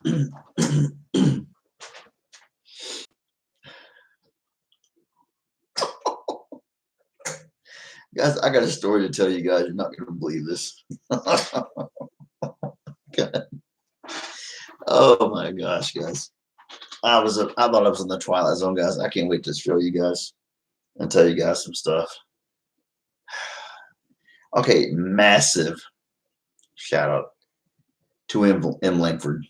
Guys, I got a story to tell you guys. You're not going to believe this. Oh my gosh, guys. I thought I was in the Twilight Zone, guys. I can't wait to show you guys and tell you guys some stuff. Okay, massive shout out to M. Langford.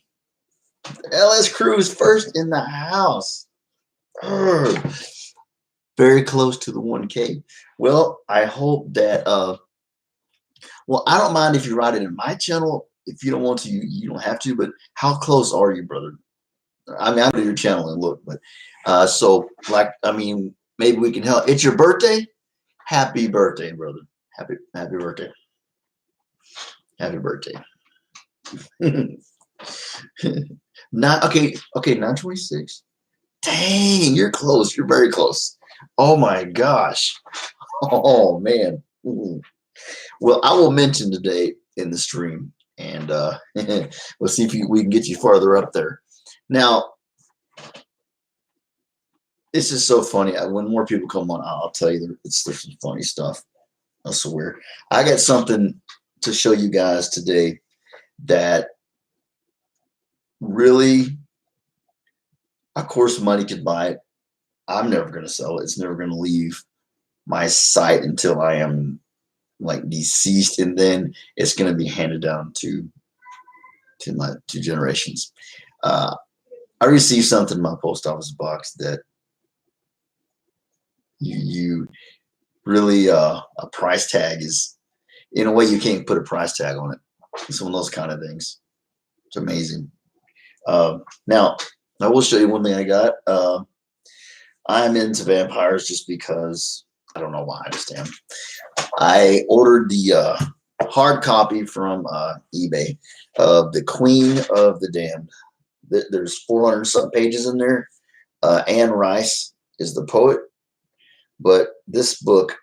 LS Cruz first in the house. Very close to the 1K. Well, I hope that well, I don't mind if you write it in my channel. If you don't want to, you don't have to, but how close are you, brother? I mean, I'm to your channel and look, but so like, I mean, maybe we can help. It's your birthday. Happy birthday, brother. Happy birthday. Happy birthday. Not okay, 926. Dang, you're close. You're very close. Oh my gosh. Oh man. Well, I will mention today in the stream, and we'll see if we can get you farther up there. Now, this is so funny. When more people come on, I'll tell you there's some funny stuff. I swear. I got something to show you guys today that really, of course, money could buy it. I'm never going to sell it. It's never going to leave my sight until I am like deceased, and then it's going to be handed down to my two generations. I received something in my post office box that you really a price tag is, in a way, you can't put a price tag on it. It's one of those kind of things. It's amazing. Now I will show you one thing I got. I'm into vampires just because I don't know why, I just am. I ordered the hard copy from eBay of The Queen of the Damned. There's 400 some pages in there. Anne Rice is the poet, but this book,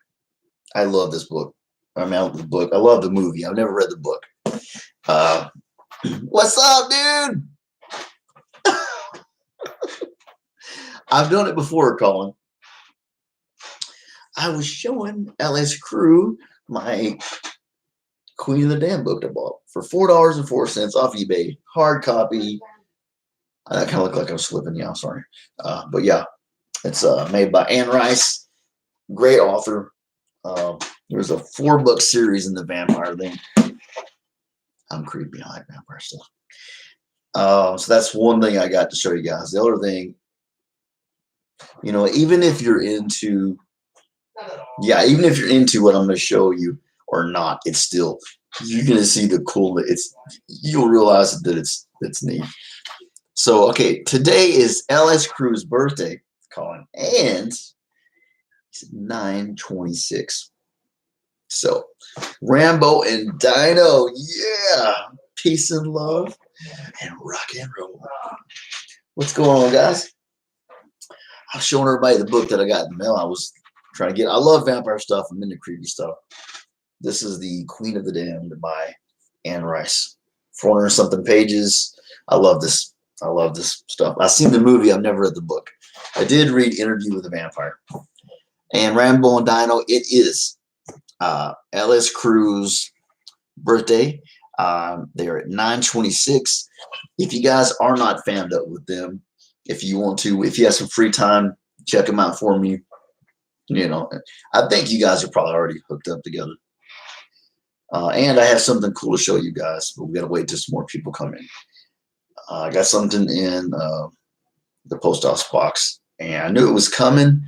I love this book. I love the book. I love the movie. I've never read the book. What's up, dude? I've done it before, Colin. I was showing LS Crew my Queen of the Damned book I bought for $4.04 off eBay. Hard copy. I kind of look like I'm slipping. Yeah, I'm sorry. But yeah, it's made by Anne Rice. Great author. There's a 4-book series in the vampire thing. I'm creepy. I like vampire stuff. So that's one thing I got to show you guys. The other thing, you know, even if you're into what I'm going to show you or not, it's still, you're going to see the cool. You'll realize that it's neat. So, okay, today is LS Crew's birthday, Colin, and it's 9/26. So, Rambo and Dino, yeah, peace and love and rock and roll. What's going on, guys? I was showing everybody the book that I got in the mail. I was trying to get. I love vampire stuff. I'm into creepy stuff. This is The Queen of the Damned by Anne Rice. 400 something pages. I love this. I love this stuff. I've seen the movie. I've never read the book. I did read Interview with a Vampire. And Rambo and Dino, it is LS Crew's birthday. They are at 9/26. If you guys are not fanned up with them, if you want to, if you have some free time, check them out for me. You know, I think you guys are probably already hooked up together. And I have something cool to show you guys, but we got to wait till some more people come in. I got something in the post office box, and I knew it was coming.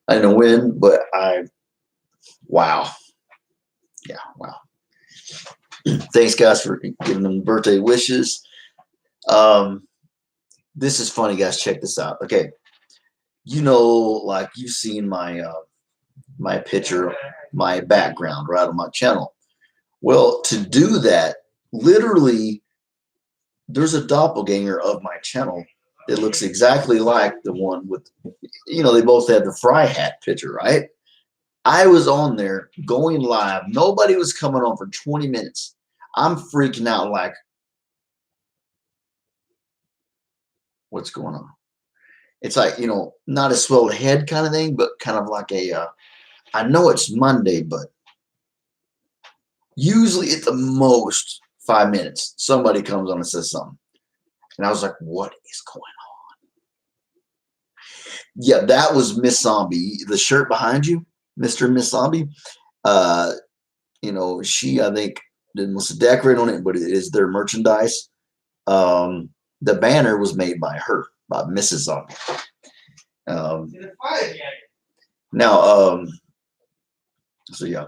I didn't know when, but wow. Yeah, wow. Thanks, guys, for giving them birthday wishes. This is funny, guys. Check this out. Okay. You know, like you've seen my my picture, my background right on my channel. Well, to do that, literally, there's a doppelganger of my channel that looks exactly like the one with, you know, they both had the fry hat picture, right? I was on there going live. Nobody was coming on for 20 minutes. I'm freaking out like, What's going on? It's like, not a swelled head kind of thing, but kind of like I know it's Monday, but usually at the most 5 minutes, somebody comes on and says something. And I was like, what is going on? Yeah, that was Miss Zombie. The shirt behind you, Mr. and Miss Zombie. Uh, she, I think, didn't decorate on it, but it is their merchandise. The banner was made by her, by Mrs. Zombie. Now, so yeah.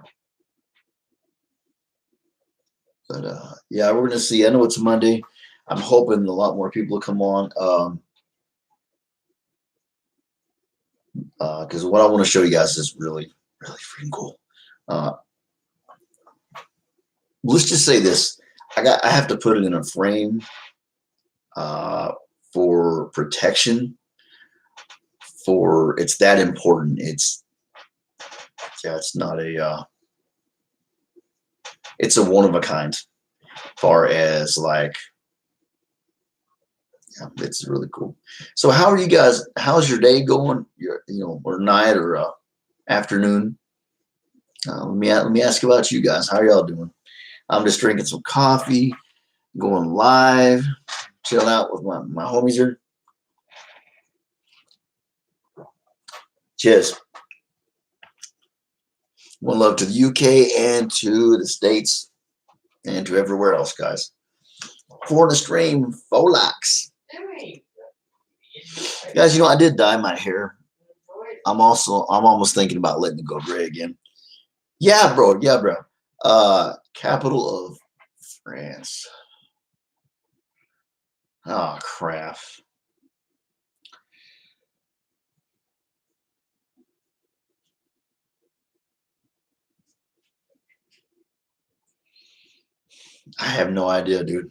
But yeah, we're gonna see. I know it's Monday. I'm hoping a lot more people will come on. Because what I want to show you guys is really, really freaking cool. Let's just say this. I have to put it in a frame for protection. It's that important. It's not it's a one of a kind. Far as like, yeah, it's really cool. So how are you guys? How's your day going? Or night or afternoon? Let me ask about you guys. How are y'all doing? I'm just drinking some coffee, going live, chilling out with my homies here. Cheers. One love to the UK and to the States and to everywhere else, guys. For the stream, Folax. Guys, I did dye my hair. I'm almost thinking about letting it go gray again. Yeah, bro. Yeah, bro. Capital of France. Oh, crap. I have no idea, dude.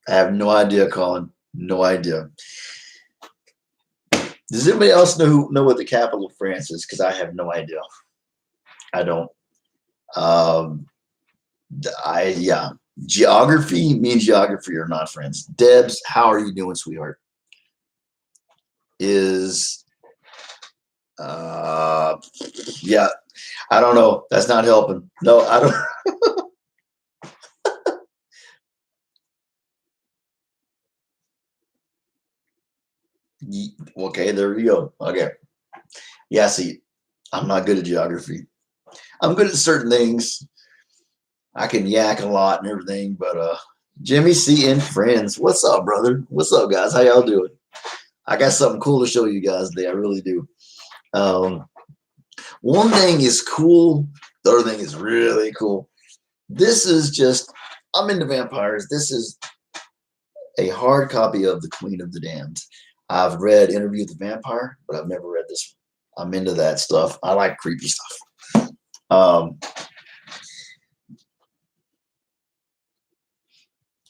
I have no idea, Colin. No idea. Does anybody else know what the capital of France is? Because I have no idea. I don't. Yeah. Geography, me and geography are not friends. Debs, how are you doing, sweetheart? Yeah, I don't know. That's not helping. No, I don't. Okay, there you go. Okay. Yeah, see, I'm not good at geography. I'm good at certain things. I can yak a lot and everything, but Jimmy C and friends. What's up, brother? What's up, guys? How y'all doing? I got something cool to show you guys today. I really do. One thing is cool. The other thing is really cool. This is just, I'm into vampires. This is a hard copy of The Queen of the Damned. I've read Interview with the Vampire, but I've never read this one. I'm into that stuff. I like creepy stuff.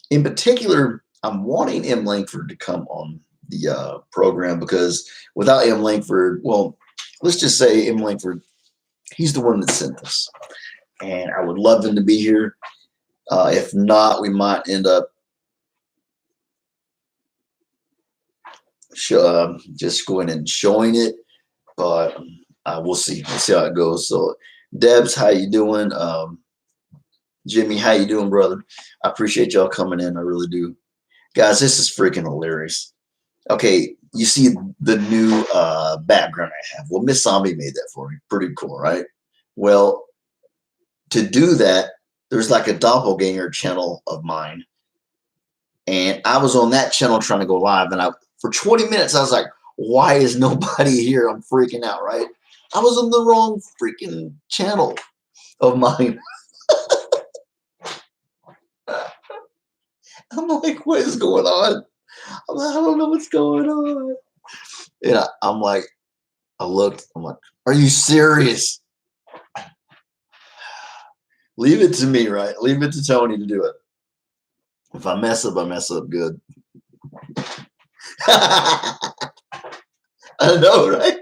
In particular, I'm wanting M. Langford to come on the program because without M. Langford, well, let's just say M. Langford, he's the one that sent this. And I would love him to be here. If not, we might end up just going and showing it, but we'll see. We'll see how it goes. So, Debs, how you doing? Jimmy, how you doing, brother? I appreciate y'all coming in. I really do. Guys, this is freaking hilarious. Okay, you see the new background I have. Well, Miss Zombie made that for me. Pretty cool, right? Well, to do that, there's like a doppelganger channel of mine. And I was on that channel trying to go live. And for 20 minutes, I was like, why is nobody here? I'm freaking out, right? I was on the wrong freaking channel of mine. I'm like, what is going on? I'm like, I don't know what's going on. And I'm like, I looked, I'm like, are you serious? Leave it to me, right? Leave it to Tony to do it. If I mess up, I mess up good. I know, right?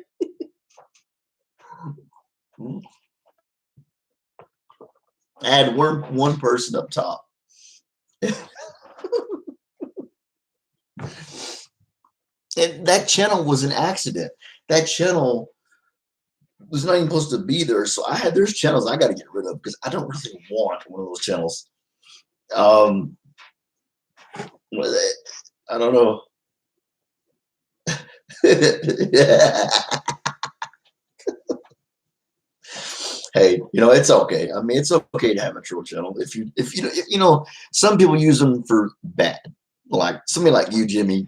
I had one person up top. And that channel was an accident. That channel was not even supposed to be there. So there's channels I got to get rid of because I don't really want one of those channels. Um, I don't know. Hey, it's okay. I mean, it's okay to have a troll channel if some people use them for bad. Like somebody like you, Jimmy,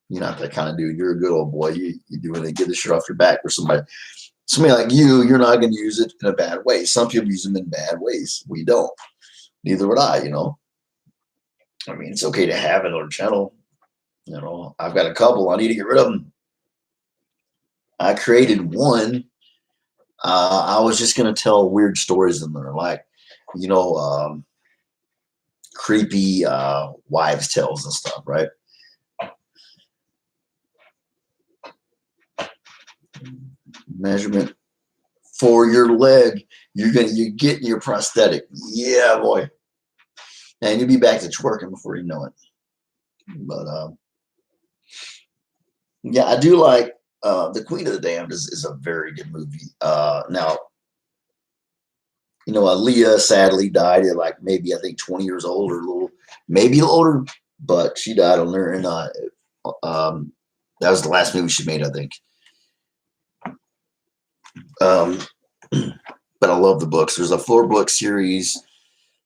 you're not that kind of dude. You're a good old boy. You doing it, get the shit off your back for somebody like you're not going to use it in a bad way. Some people use them in bad ways. We don't. Neither would I, I mean, it's okay to have another channel. I've got a couple. I need to get rid of them. I created one. I was just going to tell weird stories in there, like, creepy wives' tales and stuff, right? Measurement for your leg. You're getting your prosthetic. Yeah, boy. And you'll be back to twerking before you know it. But yeah, I do like The Queen of the Damned is a very good movie. Now, Aaliyah sadly died at like maybe I think 20 years old or maybe a little older, but she died on there, and that was the last movie she made, I think. But I love the books. There's a 4-book series: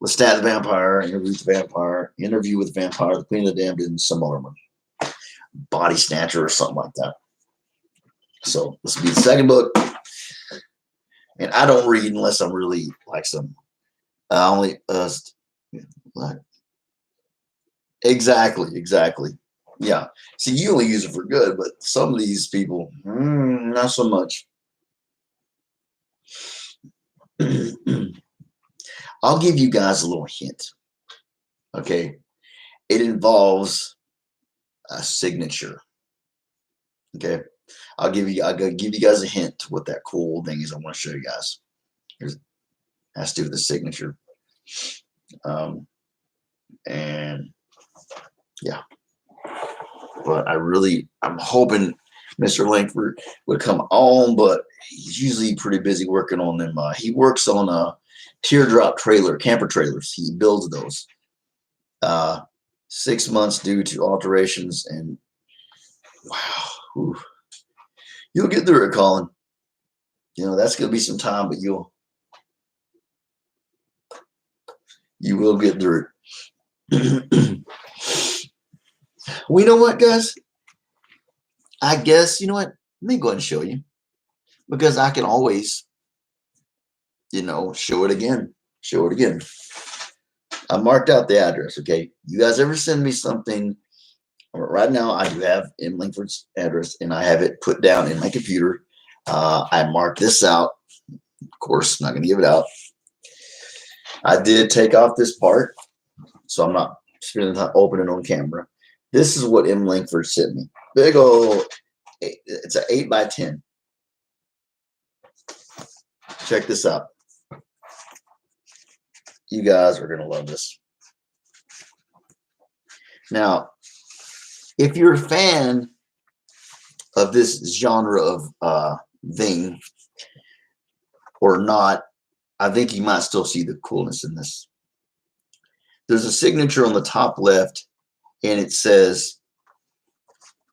Lestat the Vampire, Interview with the Vampire, Interview with the Vampire, The Queen of the Damned, and some other one, Body Snatcher or something like that. So this will be the second book. And I don't read unless I'm really like some. I only exactly. Yeah. See, you only use it for good, but some of these people, not so much. I'll give you guys a little hint. Okay. It involves a signature. Okay. I'll give you guys a hint to what that cool thing is I want to show you guys. Has to do with the signature. And yeah. But I'm hoping Mr. Langford would come on, but he's usually pretty busy working on them. He works on teardrop camper trailers. He builds those. 6 months due to alterations, and wow. Whew. You'll get through it, Colin. That's going to be some time, but you will get through it. Well, you know what, guys? I guess, you know what? Let me go ahead and show you, because I can always, show it again. Show it again. I marked out the address, okay? You guys ever send me something? Right now, I do have M. Langford's address, and I have it put down in my computer. I marked this out. Of course, I'm not going to give it out. I did take off this part, so I'm not spending time opening on camera. This is what M. Langford sent me. Big old, it's an 8x10. Check this out. You guys are going to love this. Now, if you're a fan of this genre of thing or not, I think you might still see the coolness in this. There's a signature on the top left, and it says,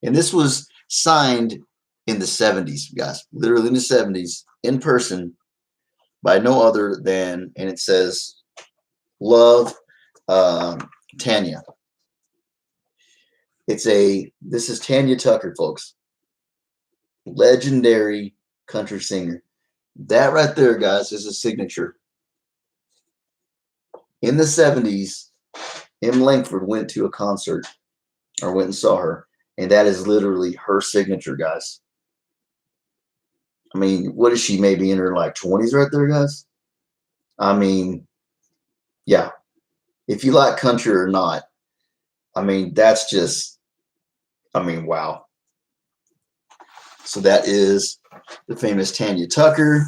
and this was signed in the 70s, guys, literally in the 70s, in person, by no other than, and it says, Love, Tanya. This is Tanya Tucker, folks. Legendary country singer. That right there, guys, is a signature. In the 70s, M. Langford went to a concert, or went and saw her, and that is literally her signature, guys. I mean, what is she, maybe in her like 20s right there, guys? I mean, yeah. If you like country or not, I mean, that's just, I mean, wow. So that is the famous Tanya Tucker.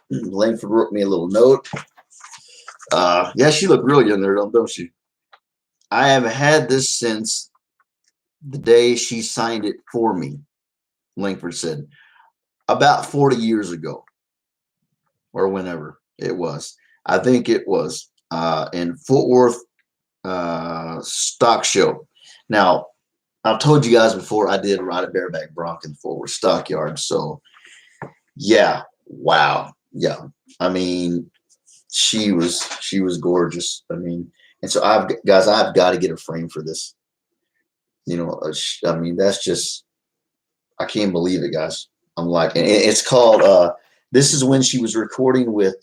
Langford wrote me a little note. Yeah, she looked real young there, don't she? I have had this since the day she signed it for me, Langford said, about 40 years ago or whenever it was. I think it was in Fort Worth stock show. Now, I've told you guys before I did ride a bareback bronc in the Fort Worth stockyard. So, yeah, wow. Yeah. I mean, she was gorgeous. I mean, and so I've got to get a frame for this. You know, I mean, that's just, I can't believe it, guys. I'm like, and it's called, this is when she was recording with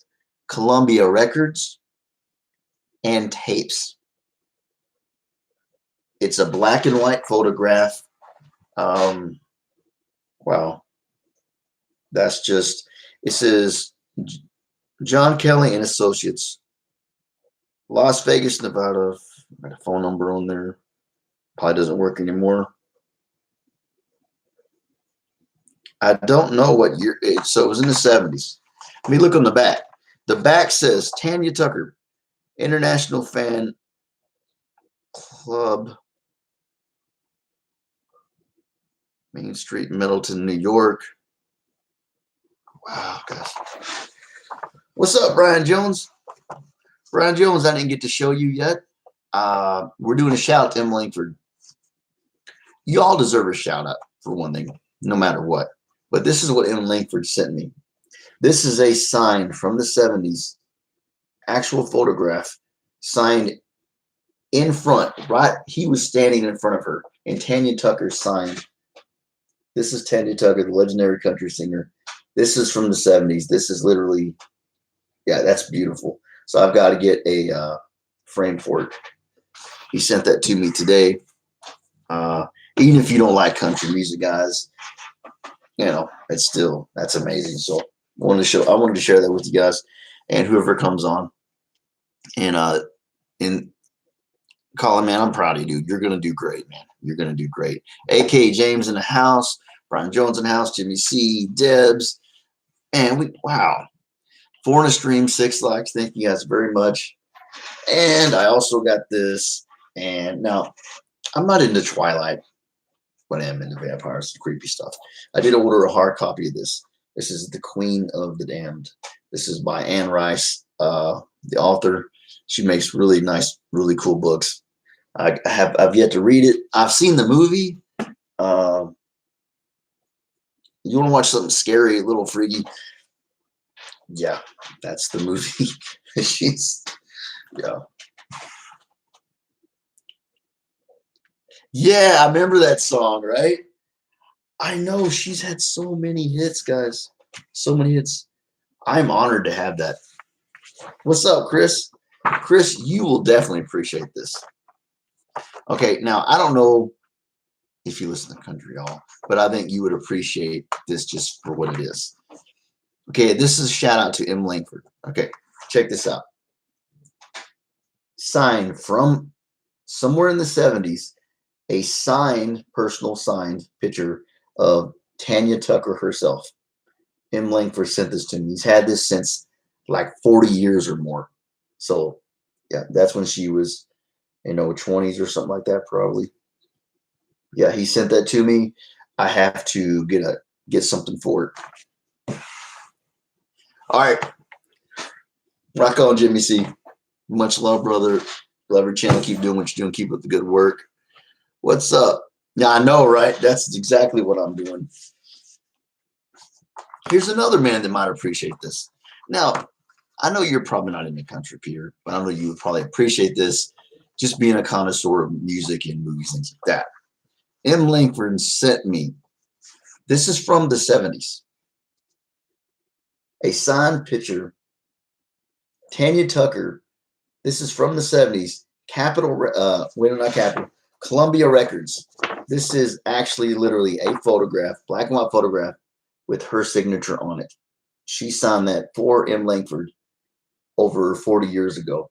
Columbia Records and tapes. It's a black and white photograph. Wow. That's just, it says John Kelly and Associates, Las Vegas, Nevada. Got a phone number on there. Probably doesn't work anymore. I don't know what year. So it was in the 70s. Let me look on the back. The back says Tanya Tucker, International Fan Club, Main Street, Middleton, New York. Wow, guys. What's up, Brian Jones? Brian Jones, I didn't get to show you yet. We're doing a shout out to M. Langford. You all deserve a shout out for one thing, no matter what. But this is what M. Langford sent me. This is a sign from the 70s, actual photograph, signed in front, right? He was standing in front of her, and Tanya Tucker signed. This is Tanya Tucker, the legendary country singer. This is from the 70s. This is literally, yeah, that's beautiful. So I've got to get a frame for it. He sent that to me today. Even if you don't like country music, guys, you know, it's still, that's amazing. So I wanted to share that with you guys and whoever comes on. And Colin, man, I'm proud of you, dude. You're gonna do great, man. You're gonna do great. AK James in the house, Brian Jones in the house, Jimmy C, Debs, and wow. 4 in a stream, 6 likes. Thank you guys very much. And I also got this. And now I'm not into Twilight, but I am into vampires and creepy stuff. I did order a hard copy of this. This is The Queen of the Damned. This is by Anne Rice, the author. She makes really nice, really cool books. I've yet to read it. I've seen the movie. You want to watch something scary, a little freaky? Yeah, that's the movie. Yeah. Yeah, I remember that song, right? I know she's had so many hits, guys. So many hits. I'm honored to have that. What's up, Chris? Chris, you will definitely appreciate this. Okay, now I don't know if you listen to country at all, but I think you would appreciate this just for what it is. Okay, this is a shout out to M. Langford. Okay, check this out. Signed from somewhere in the 70s, a signed, personal signed picture of Tanya Tucker herself. M. Langford sent this to me. He's had this since like 40 years or more. So, yeah, that's when she was, 20s or something like that, probably. Yeah, he sent that to me. I have to get something for it. All right. Rock on, Jimmy C. Much love, brother. Love your channel. Keep doing what you're doing. Keep up the good work. What's up? Yeah, I know, right? That's exactly what I'm doing. Here's another man that might appreciate this. Now, I know you're probably not in the country, Peter, but I know you would probably appreciate this, just being a connoisseur of music and movies, things like that. M. Langford sent me, this is from the 70s, a signed picture, Tanya Tucker. This is from the 70s, Columbia Records. This is actually literally a photograph, black and white photograph, with her signature on it. She signed that for M. Langford over 40 years ago.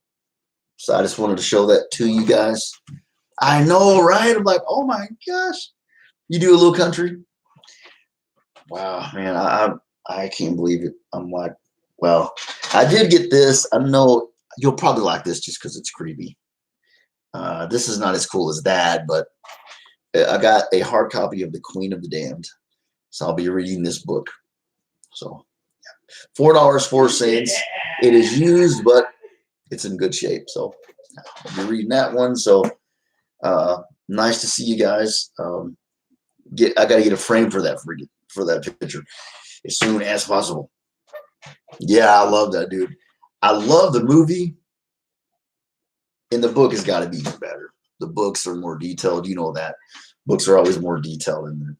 So I just wanted to show that to you guys. I know, right? I'm like, oh my gosh. You do a little country? Wow, man, I can't believe it. I'm like, well, I did get this. I know you'll probably like this just because it's creepy. This is not as cool as that, but I got a hard copy of The Queen of the Damned, so I'll be reading this book. So $4.04. It is used, but it's in good shape. So I'll be reading that one. So nice to see you guys. I got to get a frame for that picture as soon as possible. Yeah, I love that, dude. I love the movie, and the book has got to be even better. The books are more detailed. You know that. Books are always more detailed in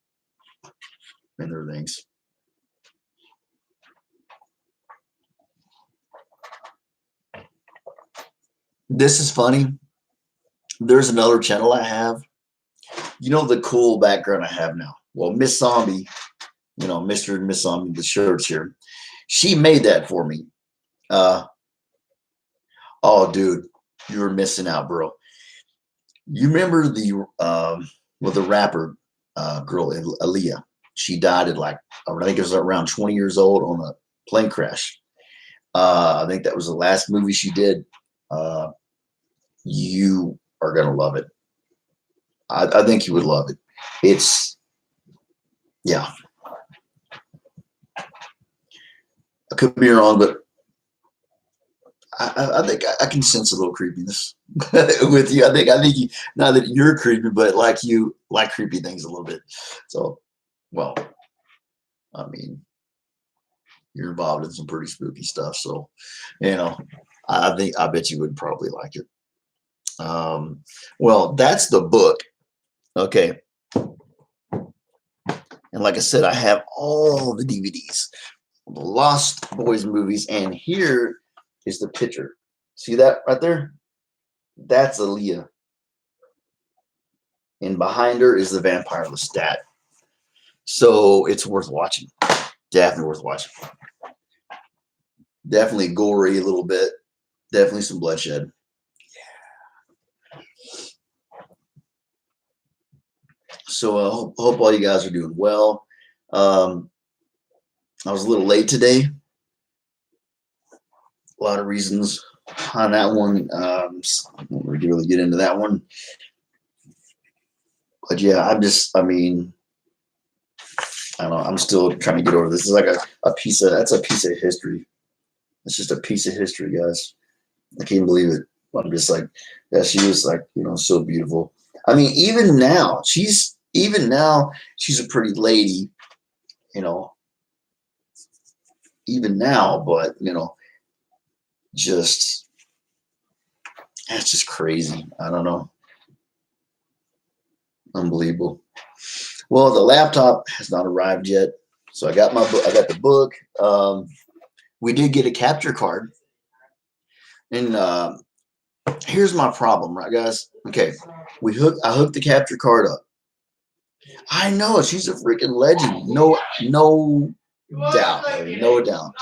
their things. This is funny. There's another channel I have. You know the cool background I have now? Well, Miss Zombie, Mr. and Miss Zombie, the shirts here. She made that for me. Oh, dude, you were missing out, bro. You remember the rapper girl, Aaliyah? She died at I think it was around 20 years old on a plane crash. I think that was the last movie she did. You are gonna love it. I think you would love it. Yeah. I could be wrong, but I think I can sense a little creepiness with you. I think you, not that you're creepy, but like you like creepy things a little bit. So, well, I mean, you're involved in some pretty spooky stuff. So, I bet you would probably like it. Well, that's the book. Okay. And like I said, I have all the DVDs, the Lost Boys movies, and here is the picture. See that right there? That's Aaliyah. And behind her is the vampire Lestat. So it's worth watching. Definitely worth watching. Definitely gory a little bit. Definitely some bloodshed. So I hope all you guys are doing well. I was a little late today. A lot of reasons on that one. I don't really get into that one. But yeah, I don't know. I'm still trying to get over this. It's like that's a piece of history. It's just a piece of history, guys. I can't believe it. I'm just like, yeah, she was like, so beautiful. I mean, even now, she's a pretty lady, even now, but that's just crazy. I don't know. Unbelievable. Well, the laptop has not arrived yet. So I got my book. I got the book. We did get a capture card. And here's my problem, right, guys? Okay. I hooked the capture card up. I know she's a freaking legend. No doubt. No doubt.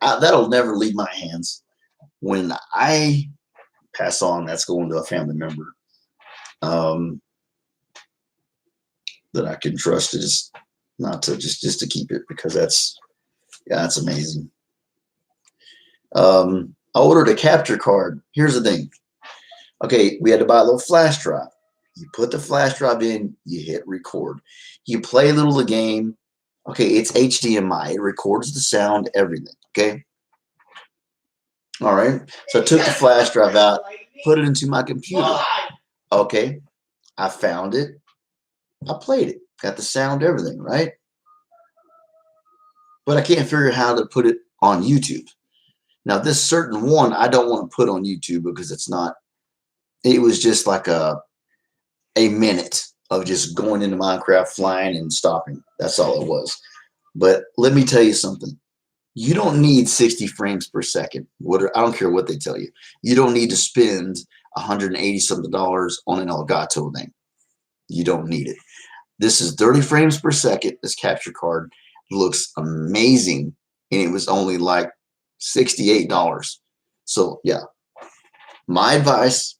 That'll never leave my hands. When I pass on, that's going to a family member that I can trust to just to keep it, because that's amazing. I ordered a capture card. Here's the thing. Okay, we had to buy a little flash drive. You put the flash drive in, you hit record. You play a little of the game. Okay, it's HDMI. It records the sound, everything. Okay. All right. So I took the flash drive out, put it into my computer. Okay. I found it. I played it. Got the sound, everything, right? But I can't figure out how to put it on YouTube. Now, this certain one I don't want to put on YouTube because it was just like a minute of just going into Minecraft, flying and stopping. That's all it was. But let me tell you something. You don't need 60 frames per second. I don't care what they tell you. You don't need to spend $180 something on an Elgato thing. You don't need it. This is 30 frames per second. This capture card looks amazing, and it was only like $68. So yeah, my advice: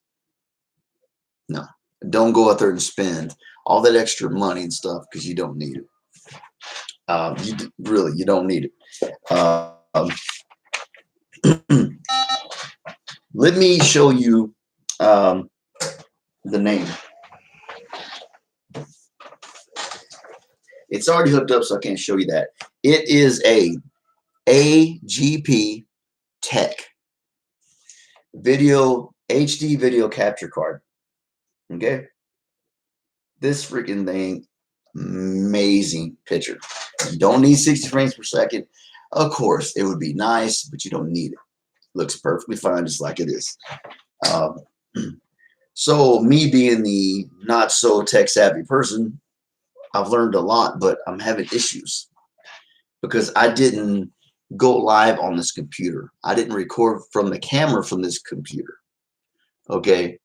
no, don't go out there and spend all that extra money and stuff because you don't need it. You don't need it. Let me show you the name. It's already hooked up, so I can't show you that. It is a AGP Tech video HD video capture card. Okay, this freaking thing, amazing picture. You don't need 60 frames per second. Of course, it would be nice, but you don't need it. Looks perfectly fine just like it is. Um, so me being the not so tech savvy person, I've learned a lot, but I'm having issues because I didn't go live on this computer. I didn't record from the camera from this computer. Okay.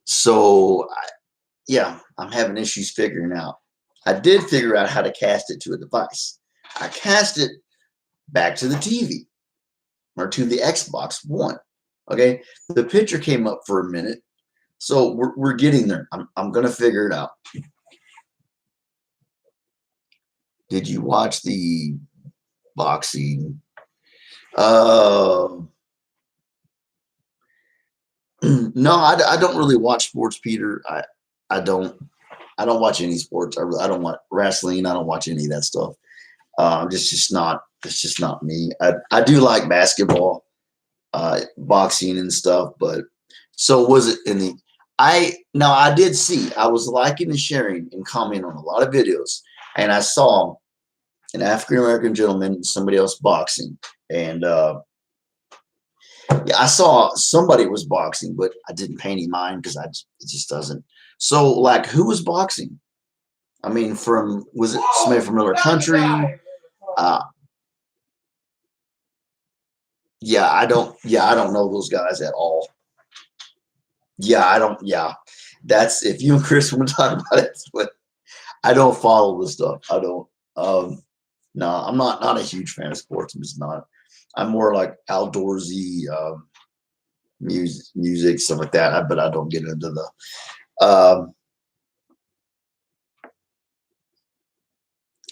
So yeah, I'm having issues figuring out. I did figure out how to cast it to a device. I cast it back to the TV or to the Xbox One. Okay. The picture came up for a minute. So we're getting there. I'm going to figure it out. Did you watch the boxing? No, I don't really watch sports, Peter. I don't watch any sports. I don't watch wrestling. I don't watch any of that stuff. Just not. It's just not me. I do like basketball, boxing and stuff. But so was it in the? I did see. I was liking and sharing and commenting on a lot of videos, and I saw an African American gentleman and somebody else boxing, and yeah, I saw somebody was boxing, but I didn't pay any mind because it just doesn't. So, like, who was boxing? I mean, was it somebody from another country? Uh, yeah, I don't. Yeah, I don't know those guys at all. Yeah, I don't. Yeah, that's if you and Chris want to talk about it, but I don't follow this stuff. I don't. Um, no, I'm not a huge fan of sports. I'm just not. I'm more like outdoorsy music, stuff like that. But I don't get into the.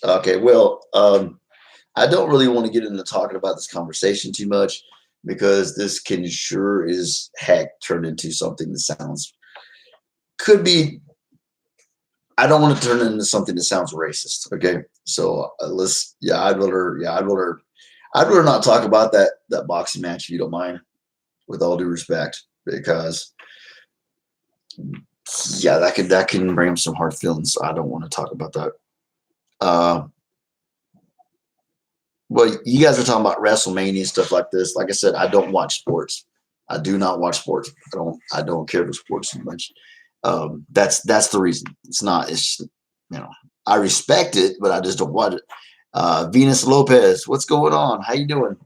Okay, well, I don't really want to get into talking about this conversation too much because this can sure as heck turn into something that sounds could be. I don't want to turn it into something that sounds racist. Okay, so let's. Yeah, I'd rather not talk about that boxing match if you don't mind, with all due respect, because yeah, that can bring up some hard feelings. So I don't want to talk about that. Uh, well, you guys are talking about WrestleMania and stuff like this. Like I said, I don't watch sports. I do not watch sports. I don't care for sports too much. That's the reason. It's not. It's I respect it, but I just don't watch it. Venus Lopez, what's going on? How you doing?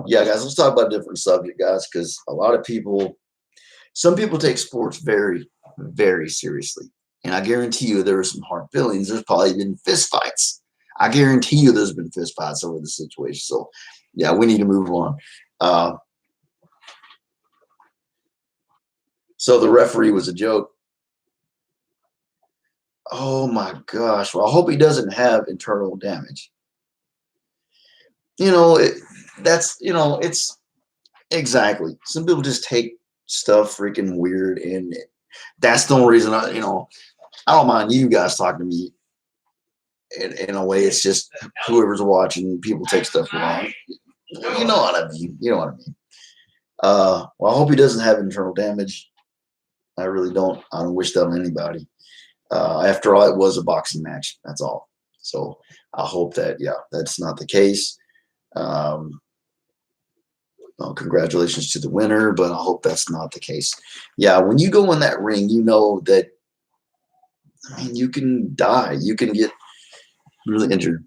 Yeah, guys, let's talk about a different subject, guys, because a lot of people, some people take sports very, very seriously, and I guarantee you there are some hard feelings. There's probably been fist fights. I guarantee you there's been fist fights over the situation. So, yeah, we need to move on. So the referee was a joke. Oh my gosh. Well, I hope he doesn't have internal damage. It's exactly. Some people just take stuff freaking weird, and that's the only reason I don't mind you guys talking to me in a way. It's just whoever's watching, people take stuff wrong. You know what I mean. You know what I mean. Well, I hope he doesn't have internal damage. I really don't. I don't wish that on anybody. After all, it was a boxing match. That's all. So I hope that, yeah, that's not the case. Well, congratulations to the winner, but I hope that's not the case. Yeah, when you go in that ring, you know that, I mean, you can die. You can get really injured.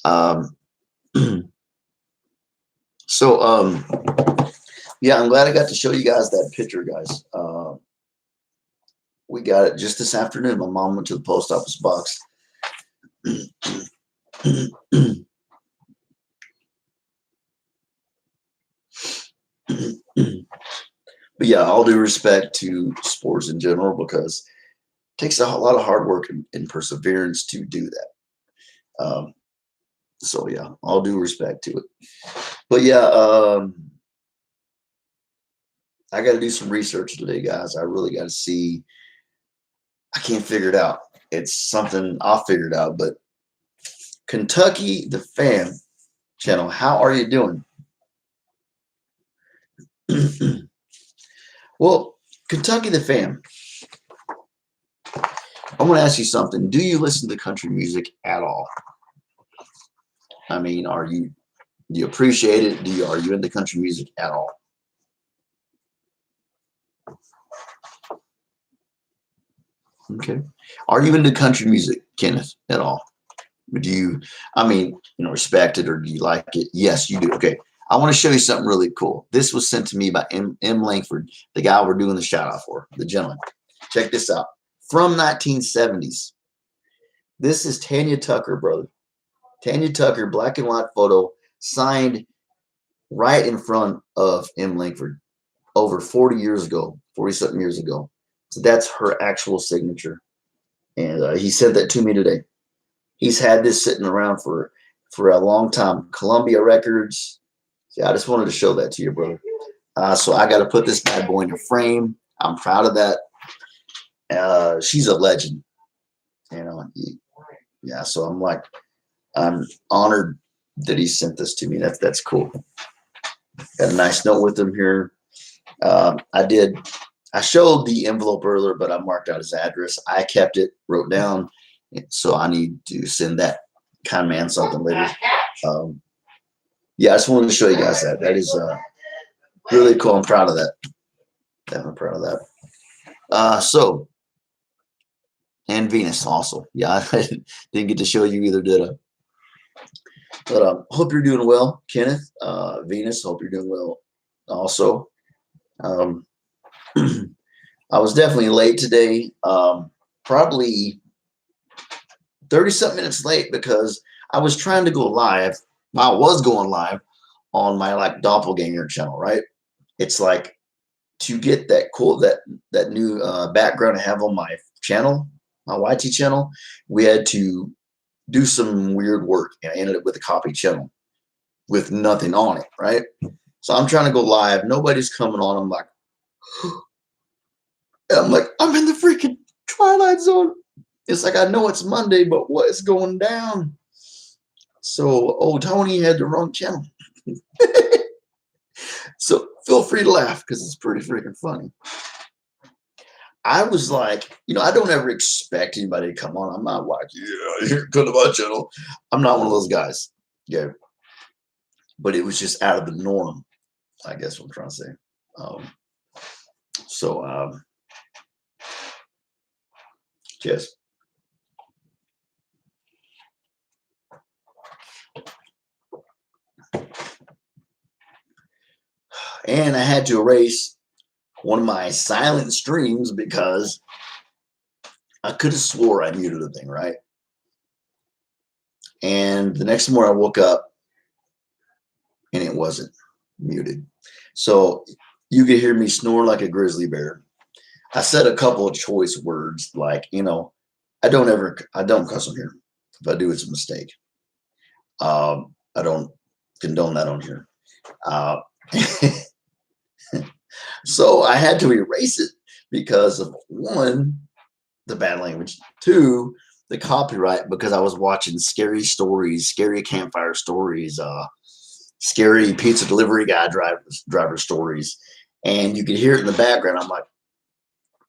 Um, so, yeah, I'm glad I got to show you guys that picture, guys. We got it just this afternoon. My mom went to the post office box. But yeah, all due respect to sports in general, because it takes a lot of hard work and perseverance to do that. So yeah, all due respect to it. But yeah, I got to do some research today, guys. I really got to see. I can't figure it out. it's something I'll figure it out. But Kentucky the Fan channel, how are you doing? Well, Kentucky the Fan, I want to ask you something. Do you listen to country music at all? I mean, do you appreciate it? Are you into country music at all? Okay. Are you into country music, Kenneth, at all? Do you, I mean, respect it, or do you like it? Yes, you do. Okay. I want to show you something really cool. This was sent to me by M. Langford, the guy we're doing the shout out for, the gentleman. Check this out. From 1970s. This is Tanya Tucker, brother. Tanya Tucker, black and white photo, signed right in front of M. Langford over 40 years ago, 40-something years ago. So that's her actual signature. And he sent that to me today. He's had this sitting around for a long time. Columbia Records. Yeah, I just wanted to show that to you, brother. So I got to put this bad boy in a frame. I'm proud of that. She's a legend. Yeah, so I'm honored that he sent this to me. That's cool. Got a nice note with him here. I showed the envelope earlier, but I marked out his address. I kept it, wrote down. So I need to send that kind man something later. Yeah, I just wanted to show you guys that. That is really cool. I'm proud of that. Definitely proud of that. So, and Venus also. Yeah, I didn't get to show you either, did I? But hope you're doing well, Kenneth. Venus, hope you're doing well also. I was definitely late today. Probably 30-something minutes late because I was trying to go live. I was going live on my doppelganger channel, right? It's like to get that cool that new background I have on my channel, my YT channel. We had to do some weird work, and I ended up with a copy channel with nothing on it, right? So I'm trying to go live. Nobody's coming on. I'm like, I'm in the freaking Twilight Zone. It's like, I know it's Monday, but what is going down? So, Tony had the wrong channel. So feel free to laugh because it's pretty freaking funny. I was like, I don't ever expect anybody to come on. I'm not like, yeah, come to my channel. I'm not one of those guys. Yeah. But it was just out of the norm, I guess what I'm trying to say. Yes. And I had to erase one of my silent streams because I could have swore I muted the thing, right? And the next morning I woke up and it wasn't muted. So you could hear me snore like a grizzly bear. I said a couple of choice words like, I don't cuss on here. If I do, it's a mistake. I don't condone that on here. So I had to erase it because of one, the bad language, two, the copyright, because I was watching scary stories, scary campfire stories, scary pizza delivery guy driver stories, and you could hear it in the background. I'm like,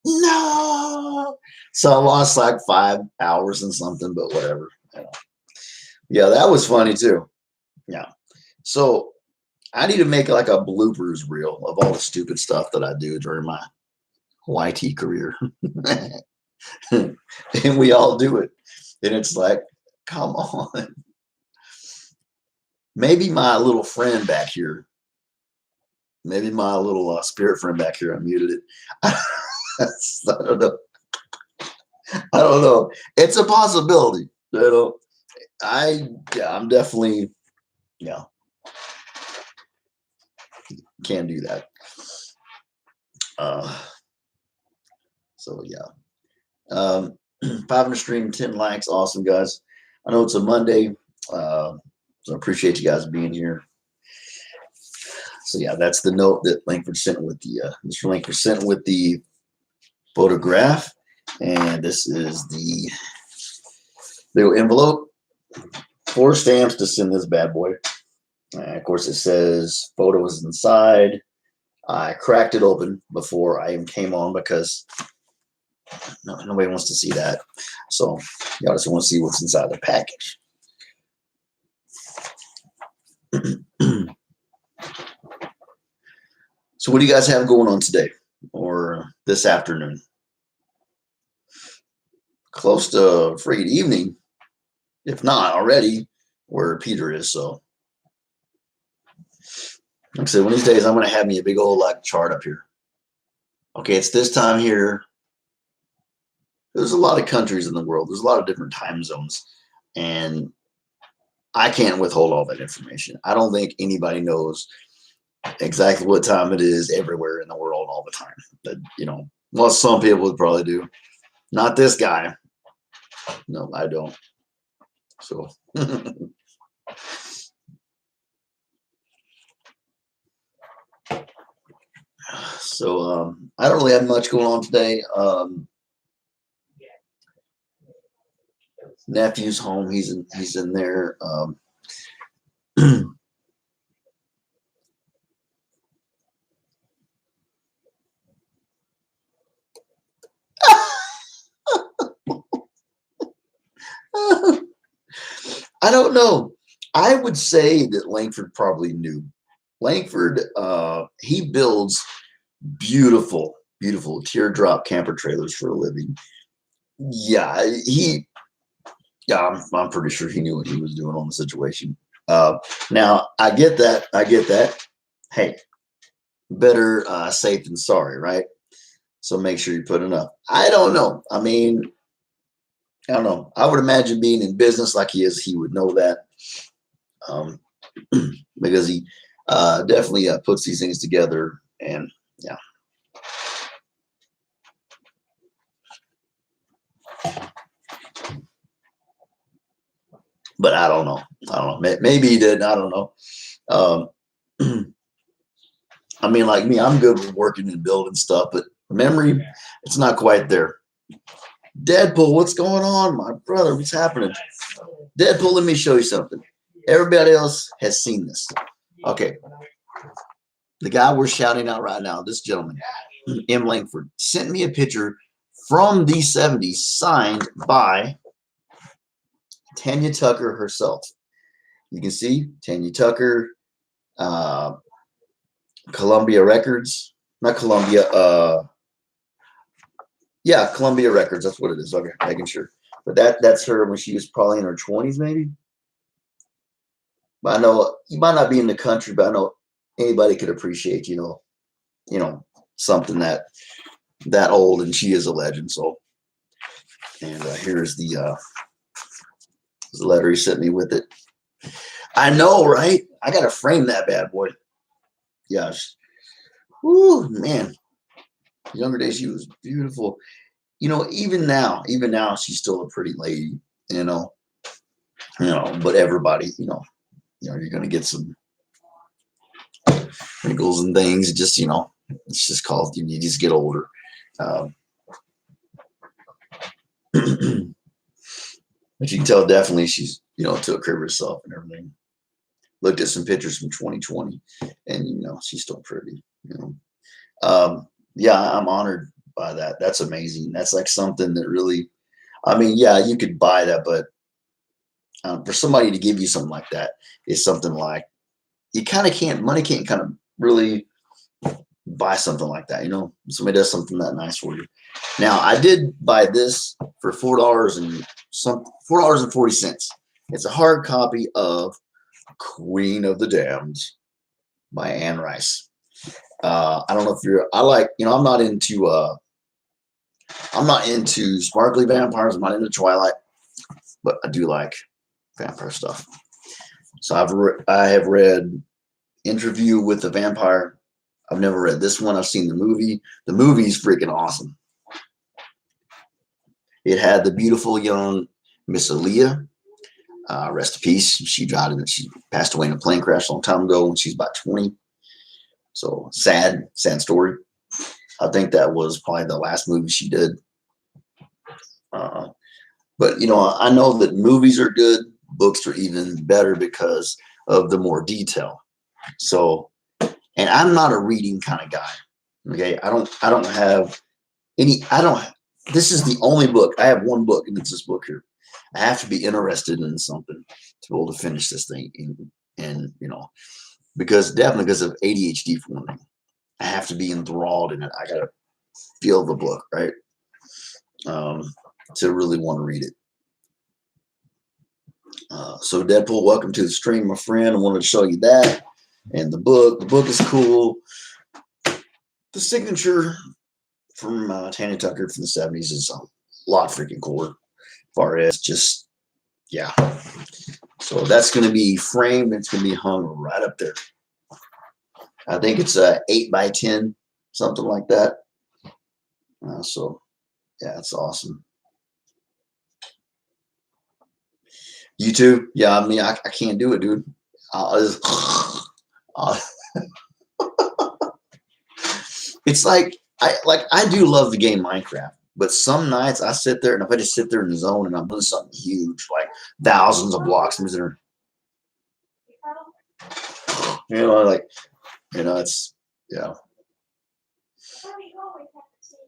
no. So I lost like 5 hours and something, but whatever. Yeah, that was funny too. Yeah. So I need to make like a bloopers reel of all the stupid stuff that I do during my YT career. And we all do it. And it's like, come on. Maybe my little friend back here, maybe my little spirit friend back here, I muted it. I don't know. I don't know. It's a possibility. I'm definitely, can't do that. So yeah. 500 stream, 10 likes. Awesome, guys. I know it's a Monday. So I appreciate you guys being here. So yeah, that's the note that Langford sent with the Mr. Langford sent with the photograph. And this is the little envelope. 4 stamps to send this bad boy. And of course, it says photos inside. I cracked it open before I even came on because nobody wants to see that. So y'all just want to see what's inside the package. So what do you guys have going on today or this afternoon? Close to friggin' evening, if not already, where Peter is. So like I said, one of these days I'm going to have me a big old like chart up here. Okay, it's this time here. There's a lot of countries in the world. There's a lot of different time zones. And I can't withhold all that information. I don't think anybody knows exactly what time it is everywhere in the world all the time. But, well, some people would probably do. Not this guy. No, I don't. So, I don't really have much going on today. Nephew's home. He's in there. I don't know. I would say that Langford probably knew. Langford, he builds beautiful, beautiful teardrop camper trailers for a living. Yeah, I'm pretty sure he knew what he was doing on the situation. Now, I get that. Hey, better safe than sorry, right? So make sure you put enough. I don't know. I mean, I don't know. I would imagine being in business like he is, he would know that, because he definitely puts these things together. And yeah. But I don't know. Maybe he did. I don't know. I mean, like me, I'm good with working and building stuff, but memory, it's not quite there. Deadpool, what's going on, my brother? What's happening? Deadpool, let me show you something. Everybody else has seen this. Okay. The guy we're shouting out right now, this gentleman, M. Langford, sent me a picture from the 70s signed by Tanya Tucker herself. You can see Tanya Tucker, Columbia Records, not Columbia, yeah, Columbia Records. That's what it is. Okay, making sure. But that's her when she was probably in her 20s, maybe. But I know you might not be in the country, but I know anybody could appreciate, something that old, and she is a legend. So, and here's the letter he sent me with it. I know, right? I gotta frame that bad boy. Yes. Whoo, man. Younger days, she was beautiful. Even now, she's still a pretty lady. But everybody, you're gonna get some wrinkles and things. Just it's just called you just get older. But you can tell definitely she's took care of herself and everything. Looked at some pictures from 2020, and she's still pretty. Yeah, I'm honored by that. That's amazing. That's like something that really, I mean, yeah, you could buy that, but for somebody to give you something like that is something like you kind of can't. Money can't kind of really buy something like that. Somebody does something that nice for you. Now, I did buy this for $4.40. It's a hard copy of Queen of the Damned by Anne Rice. I don't know if I'm not into sparkly vampires. I'm not into Twilight, but I do like vampire stuff. So I have read Interview with the Vampire. I've never read this one. I've seen the movie. The movie's freaking awesome. It had the beautiful young Miss Aaliyah. Rest in peace. She passed away in a plane crash a long time ago when she's about 20. So sad story. I think that was probably the last movie she did. But I know that movies are good, books are even better because of the more detail. So, and I'm not a reading kind of guy. Okay, I don't have any. I don't. This is the only book. I have one book, and it's this book here. I have to be interested in something to be able to finish this thing, and definitely because of ADHD for one thing, I have to be enthralled in it. I gotta feel the book, right? To really want to read it. So Deadpool, welcome to the stream, my friend. I wanted to show you that and the book. The book is cool. The signature from Tanya Tucker from the 70s is a lot freaking cooler. As far as just, yeah. So that's going to be framed. It's going to be hung right up there. I think it's 8x10, something like that. So, yeah, it's awesome. You too? Yeah, I mean, I can't do it, dude. It's like I do love the game Minecraft, but some nights I sit there and if I just sit there in the zone and I'm doing something huge, like thousands of blocks, it's it's yeah.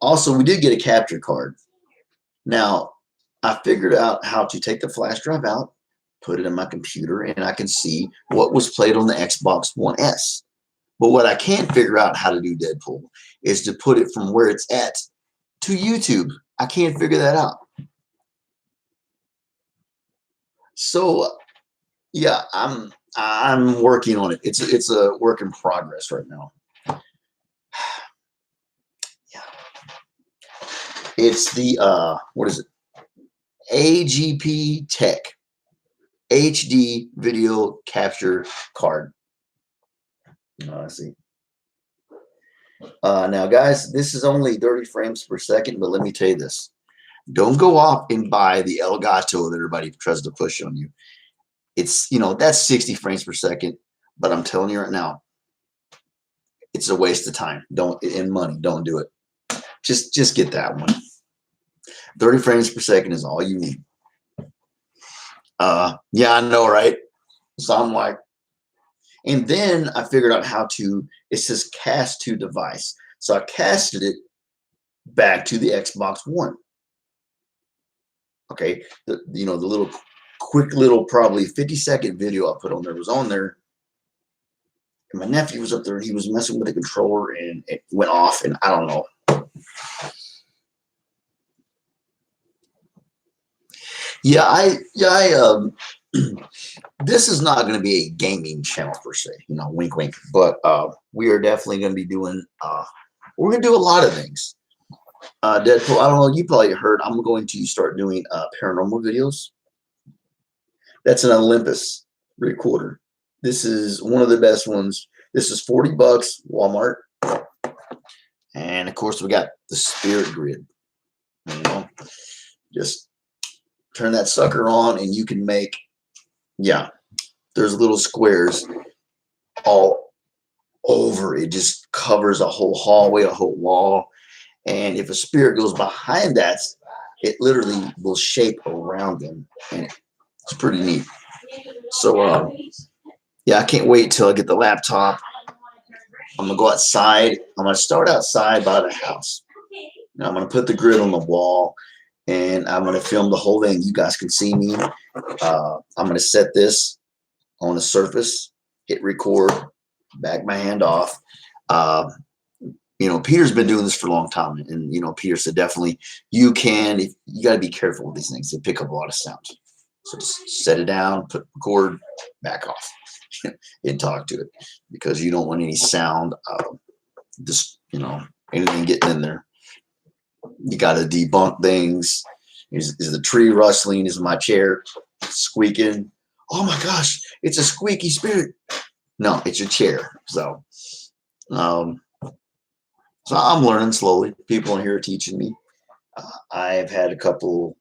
Also, we did get a capture card. Now, I figured out how to take the flash drive out, put it in my computer, and I can see what was played on the Xbox One S. But what I can't figure out how to do, Deadpool, is to put it from where it's at to YouTube. I can't figure that out. So, yeah, I'm working on it. It's a work in progress right now. Yeah. It's the what is it? AGP Tech HD video capture card. I see. Now, guys, this is only 30 frames per second, but let me tell you this. Don't go off and buy the Elgato that everybody tries to push on you. It's, that's 60 frames per second, but I'm telling you right now, it's a waste of time. And money. Don't do it. Just get that one. 30 frames per second is all you need. Yeah, I know, right? So I'm like, and then I figured out how to, it says cast to device. So I casted it back to the Xbox One. Okay. The little quick little, probably 50-second video I put on there was on there. And my nephew was up there and he was messing with the controller and it went off and I don't know. Yeah, this is not going to be a gaming channel per se, wink, wink. But we are definitely going to be doing, we're going to do a lot of things. Deadpool, I don't know, you probably heard, I'm going to start doing paranormal videos. That's an Olympus recorder. This is one of the best ones. This is $40, Walmart. And of course, we got the Spirit Grid. Just turn that sucker on and you can make, yeah, there's little squares all over. It just covers a whole hallway, a whole wall. And if a spirit goes behind that, it literally will shape around them. And it's pretty neat. So, yeah, I can't wait till I get the laptop. I'm going to go outside. I'm going to start outside by the house. Now I'm going to put the grid on the wall. And I'm going to film the whole thing. You guys can see me. I'm going to set this on a surface, hit record, back my hand off. Peter's been doing this for a long time. And, Peter said definitely you got to be careful with these things. They pick up a lot of sound. So just set it down, put record, back off, and talk to it because you don't want any sound, anything getting in there. You got to debunk things. Is the tree rustling? Is my chair squeaking? Oh my gosh, it's a squeaky spirit. No, it's your chair. So I'm learning slowly. People in here are teaching me. I've had a couple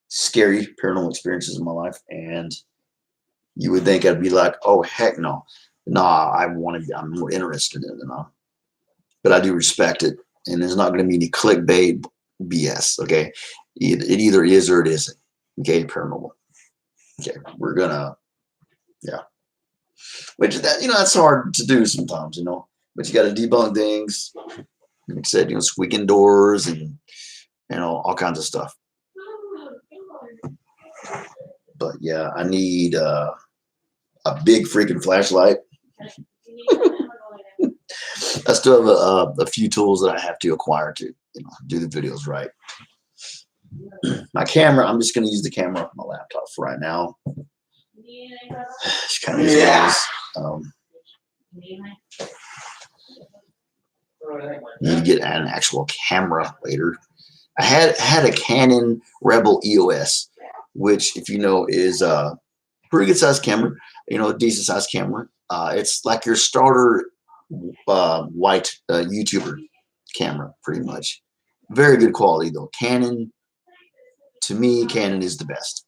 scary paranormal experiences in my life, and you would think I'd be like, oh heck no. Nah, I'm more interested in it. But I do respect it. And there's not going to be any clickbait, BS. Okay, it either is or it isn't. Okay, paranormal. Okay, we're gonna, yeah. Which that that's hard to do sometimes, but you got to debunk things. Like I said, squeaking doors and all kinds of stuff. But yeah, I need a big freaking flashlight. I still have a few tools that I have to acquire to do the videos right. My camera, I'm just going to use the camera off my laptop for right now. It's kind of need to get an actual camera later. I had a Canon Rebel EOS, which, if you know, is a pretty good sized camera. A decent sized camera. It's like your starter white YouTuber camera, pretty much. Very good quality though. Canon, to me, Canon is the best,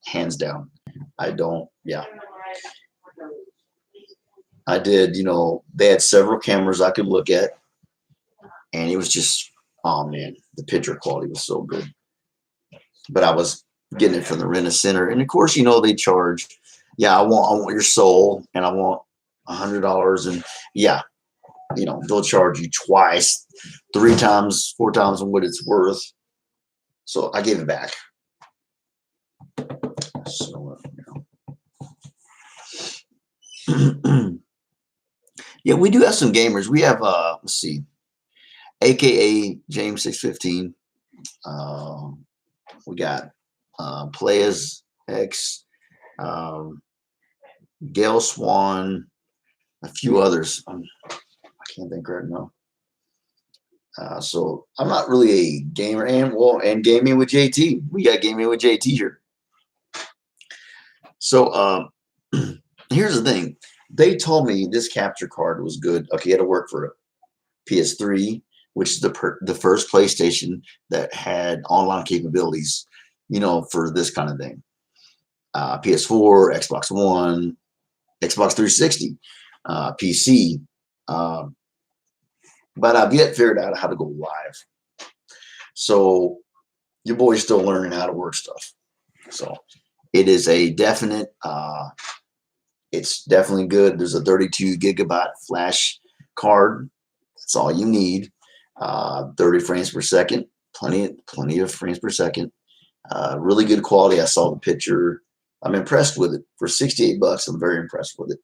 hands down. I did, they had several cameras I could look at, and it was just, oh man, the picture quality was so good. But I was getting it from the Rent-A-Center, and of course, they charge. Yeah, I want your soul, and I want $100, and yeah, they'll charge you twice, 3 times, 4 times on what it's worth. So I gave it back. So yeah, we do have some gamers. We have let's see, AKA James 615. We got Playas X, Gail Swan, a few others. I can't think right now. So I'm not really a gamer, and gaming with JT. We got gaming with JT here. So here's the thing. They told me this capture card was good. Okay, it had to work for a PS3, which is the first PlayStation that had online capabilities, for this kind of thing. PS4, Xbox One, Xbox 360, PC. But I've yet figured out how to go live. So your boy's still learning how to work stuff. So it is a definite, it's definitely good. There's a 32 gigabyte flash card. That's all you need. 30 frames per second, plenty of frames per second. Really good quality. I saw the picture. I'm impressed with it. For $68, I'm very impressed with it.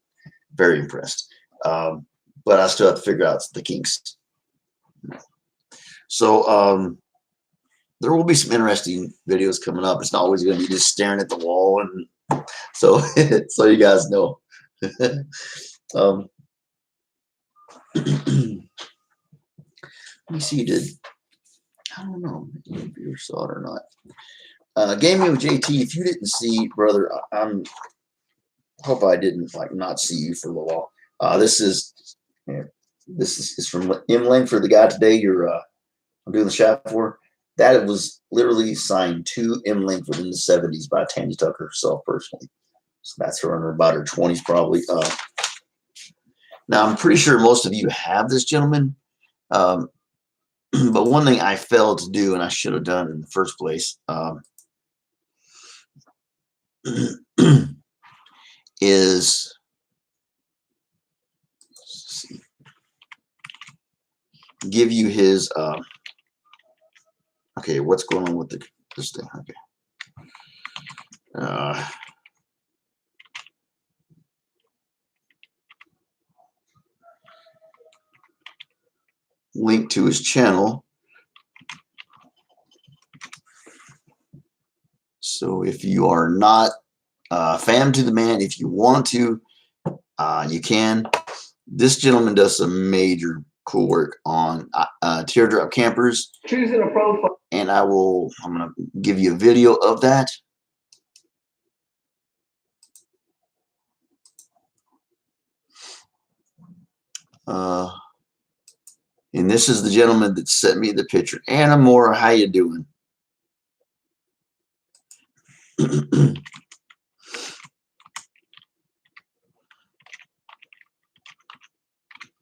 Very impressed. But I still have to figure out the kinks. So there will be some interesting videos coming up. It's not always going to be just staring at the wall, and so so you guys know. Let me see. I don't know if you saw it or not. Gaming with JT. If you didn't see, brother, hope I didn't not see you for a little while. This is from M. Langford, the guy today I'm doing the shot for. That was literally signed to M. Langford in the 70s by Tandy Tucker herself personally. So that's her about her 20s probably. Now I'm pretty sure most of you have this gentleman. But one thing I failed to do, and I should have done in the first place, is give you his okay, what's going on with this thing? Okay. Link to his channel. So if you are not fan to the man, if you want to, you can. This gentleman does some major cool work on teardrop campers. Choosing a profile. And I'm going to give you a video of that. And this is the gentleman that sent me the picture. Anna Moore, how you doing?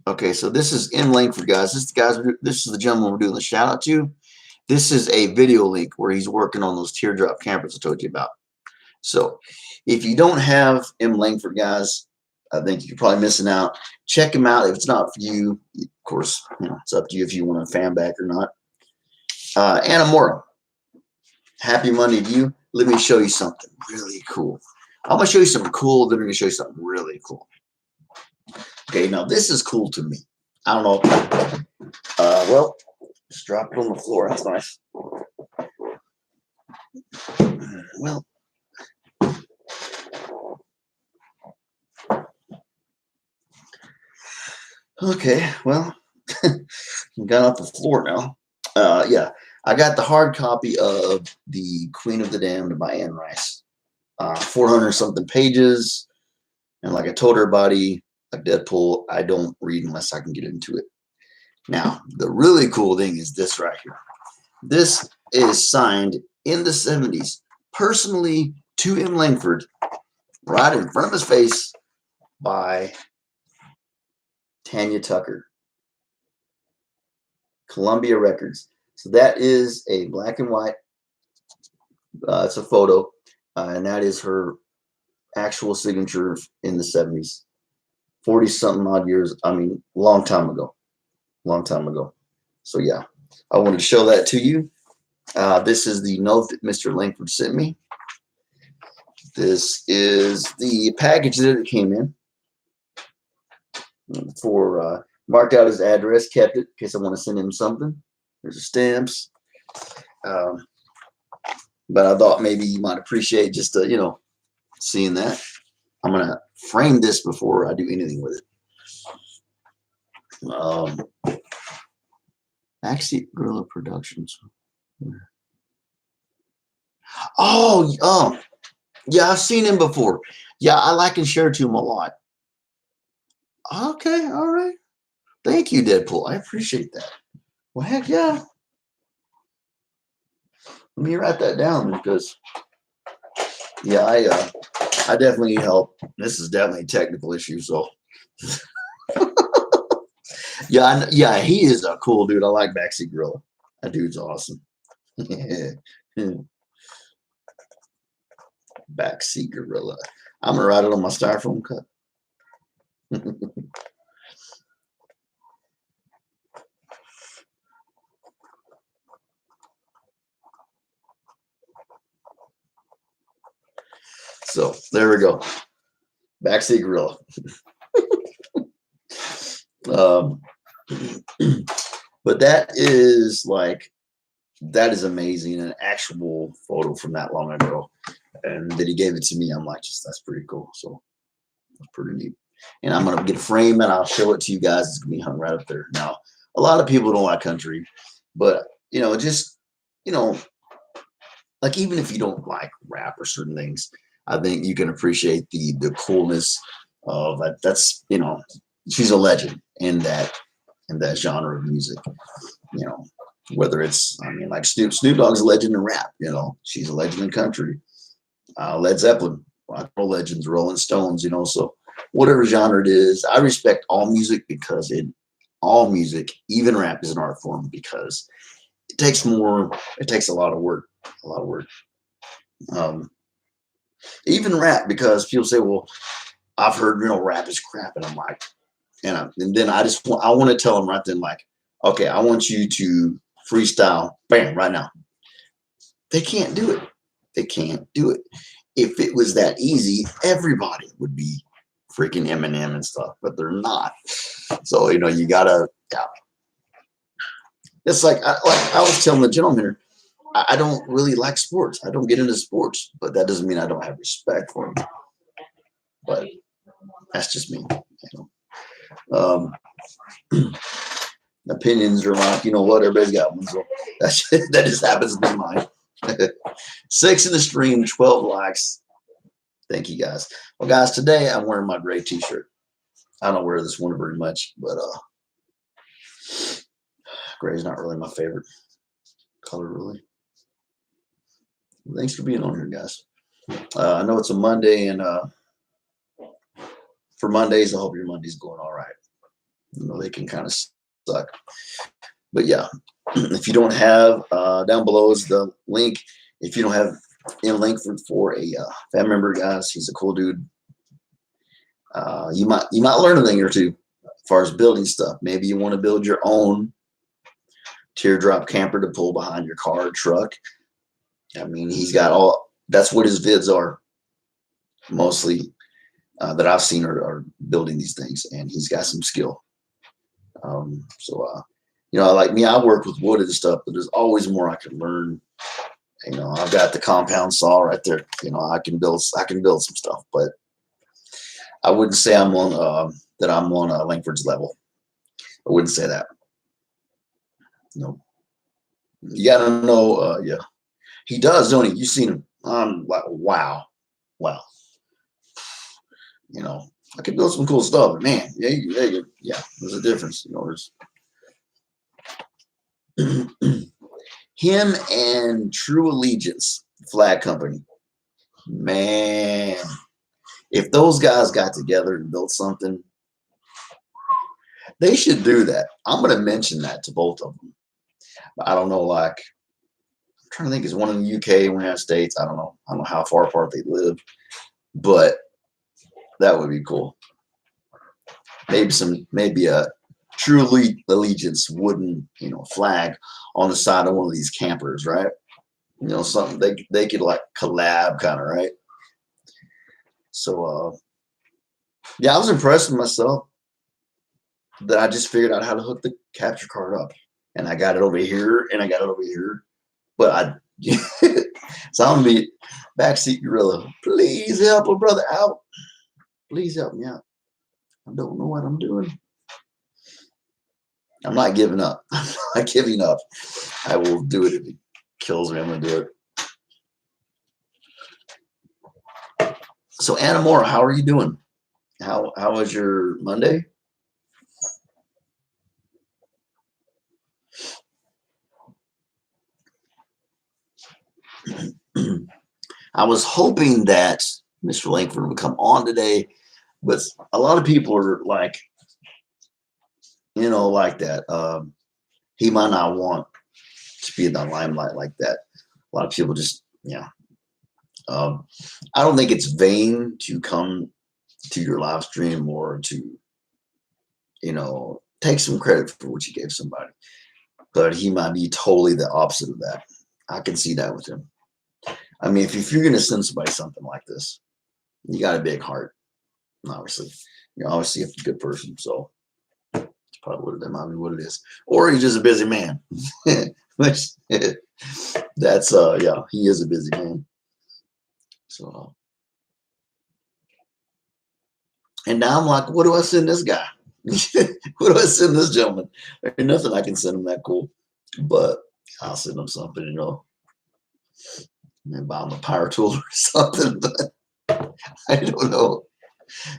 Okay, so this is in Langford, guys. This is the gentleman we're doing the shout out to. This is a video link where he's working on those teardrop campers I told you about. So if you don't have M. Langford, guys, I think you're probably missing out. Check him out. If it's not for you, of course, it's up to you if you want a fan back or not. Anamora, happy Monday to you. Let me show you something really cool. I'm going to show you something cool. Then I'm going to show you something really cool. Okay, now this is cool to me. I don't know. Well, just drop it on the floor. That's nice. Well, okay, well, got off the floor now. Yeah, I got the hard copy of The Queen of the Damned by Anne Rice. 400 something pages. And like I told everybody, like Deadpool, I don't read unless I can get into it. Now, the really cool thing is this right here. This is signed in the 70s, personally to M. Langford, right in front of his face by Tanya Tucker, Columbia Records. So that is a black and white. It's a photo, and that is her actual signature in the 70s. 40-something odd years. I mean, long time ago. Long time ago. So, yeah, I wanted to show that to you. This is the note that Mr. Langford sent me. This is the package that it came in. For marked out his address, kept it in case I want to send him something. There's the stamps. But I thought maybe you might appreciate just seeing that. I'm gonna frame this before I do anything with it. Backseat Gorilla Productions. Oh, yeah, I've seen him before. Yeah, I like and share to him a lot. Okay, all right. Thank you, Deadpool. I appreciate that. Well, heck yeah. Let me write that down because, yeah, I definitely need help. This is definitely a technical issue, so. Yeah, he is a cool dude. I like Backseat Gorilla. That dude's awesome. Backseat Gorilla. I'm gonna write it on my styrofoam cup. So there we go. Backseat Gorilla. But that is amazing. An actual photo from that long ago. And that he gave it to me. I'm like, that's pretty cool. So that's pretty neat. And I'm gonna get a frame and I'll show it to you guys. It's gonna be hung right up there. Now, a lot of people don't like country, but like even if you don't like rap or certain things, I think you can appreciate the coolness of that. That's she's a legend in that genre of music. Whether it's like Snoop Dogg's a legend in rap. She's a legend in country. Led Zeppelin, rock and roll legends, Rolling Stones. So whatever genre it is, I respect all music because all music, even rap, is an art form because it takes a lot of work. Even rap, because people say, well, I've heard, rap is crap. And I'm like, and then I want to tell them right then, like, okay, I want you to freestyle, bam, right now. They can't do it. They can't do it. If it was that easy, everybody would be freaking Eminem and stuff, but they're not. So, you gotta, yeah. It's like I was telling the gentleman here, I don't really like sports. I don't get into sports, but that doesn't mean I don't have respect for them. But that's just me. Opinions are like, what, everybody's got one. So that just happens to be mine. 6 in the stream, 12 likes. Thank you, guys. Well, guys, today I'm wearing my gray t-shirt. I don't wear this one very much, but gray is not really my favorite color, really. Thanks for being on here, guys. I know it's a Monday, and for Mondays, I hope your Monday's going all right. They can kind of suck. But yeah, If you don't have, down below is the link. If you don't have in Langford for a family member, guys, he's a cool dude. You might learn a thing or two as far as building stuff. Maybe you want to build your own teardrop camper to pull behind your car or truck. I mean, he's got all. That's what his vids are mostly that I've seen are building these things, and he's got some skill. You know, like me, I work with wood and stuff, but there's always more I could learn. You know, I've got the compound saw right there. You know, I can build some stuff, but I wouldn't say I'm on that I'm on Langford's level. I wouldn't say that. No, you gotta know. Yeah, he does, don't he? You seen him? I'm like, wow, wow. You know, I could build some cool stuff, but man, yeah, there's a difference. You know, there's him and True Allegiance Flag Company. Man, if those guys got together and built something, they should do that. I'm going to mention that to both of them. I don't know, like, I'm trying to think, is one in the UK, one in the United States. I don't know. I don't know how far apart they live, but that would be cool. Maybe a True Allegiance wooden, you know, flag on the side of one of these campers, right? You know, something they could like collab kind of, right? So yeah, I was impressed with myself that I just figured out how to hook the capture card up, and I got it over here and I got it over here. But I so I'm gonna be backseat gorilla. Please help a brother out. Please help me out. I don't know what I'm doing. I'm not giving up. I'm not giving up. I will do it if it kills me. I'm gonna do it. So Anna Moore, how are you doing? How was your Monday? I was hoping that Mr. Langford would come on today, but a lot of people are like, you know, like that. He might not want to be in the limelight like that. A lot of people just, yeah. I don't think it's vain to come to your live stream or to, you know, take some credit for what you gave somebody. But he might be totally the opposite of that. I can see that with him. I mean, if you're going to send somebody something like this, you got a big heart, obviously. You're obviously a good person. So it's probably that might be what it is. Or he's just a busy man. Which that's yeah, he is a busy man. So and now I'm like, what do I send this guy? What do I send this gentleman? There's nothing I can send him that cool. But I'll send him something, you know. Maybe buy him a power tool or something, but I don't know.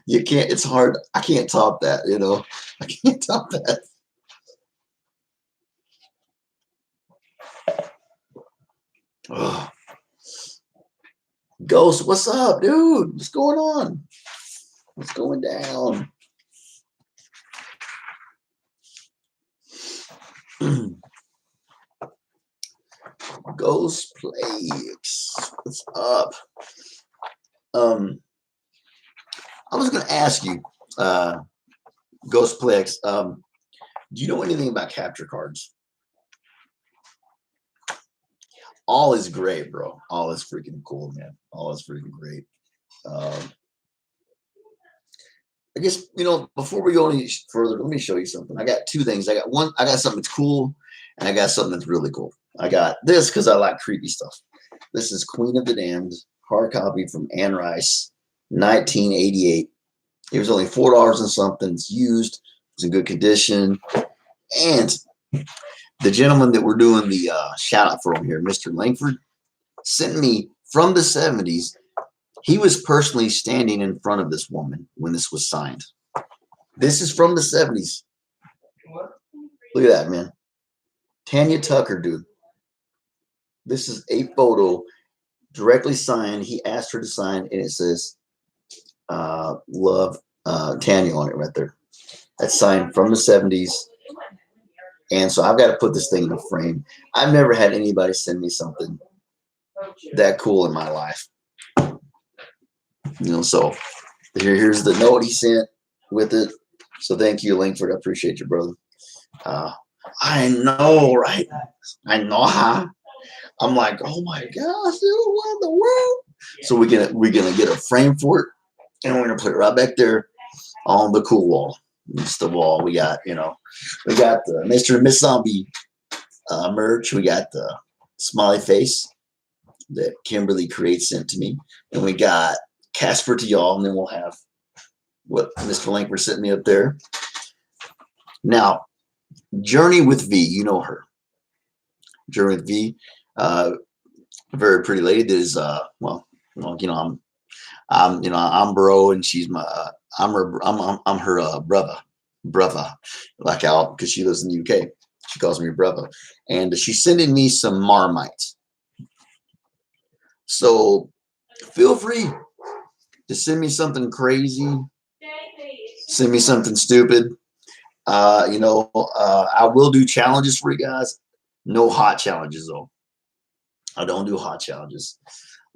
You can't, it's hard. I can't top that, you know. I can't top that. Oh. Ghost, what's up, dude? What's going on? What's going down? Ghost Plagues, what's up? I was going to ask you, Ghost Plagues, do you know anything about capture cards? All is great, bro. All is freaking cool, man. All is freaking great. I guess, you know, before we go any further, let me show you something. I got two things. I got something that's cool, and I got something that's really cool. I got this because I like creepy stuff. This is Queen of the Damned, hard copy from Anne Rice, 1988. It was only $4 and something. It's used. It's in good condition. And the gentleman that we're doing the shout out for over here, Mr. Langford, sent me from the 70s. He was personally standing in front of this woman when this was signed. This is from the 70s. Look at that, man. Tanya Tucker, dude. This is a photo directly signed. He asked her to sign, and it says, love Tanya on it right there. That's signed from the 70s. And so I've got to put this thing in a frame. I've never had anybody send me something that cool in my life. So here's the note he sent with it. So thank you, Langford. I appreciate you, brother. I know, right? I know, huh? I'm like, oh my gosh, dude, what in the world? So we're gonna get a frame for it, and we're gonna put it right back there on the cool wall. It's the wall we got. We got the Mr. and Miss Zombie merch. We got the smiley face that Kimberly creates sent to me, and we got Casper to y'all, and then we'll have what Mr. Langford sent me up there. Now, Journey with V, you know her. Journey with V, very pretty lady. That is I'm bro, and she's I'm her brother, like out because she lives in the UK. She calls me brother, and she's sending me some Marmite. So feel free to send me something crazy, send me something stupid. I will do challenges for you guys. No hot challenges though. I don't do hot challenges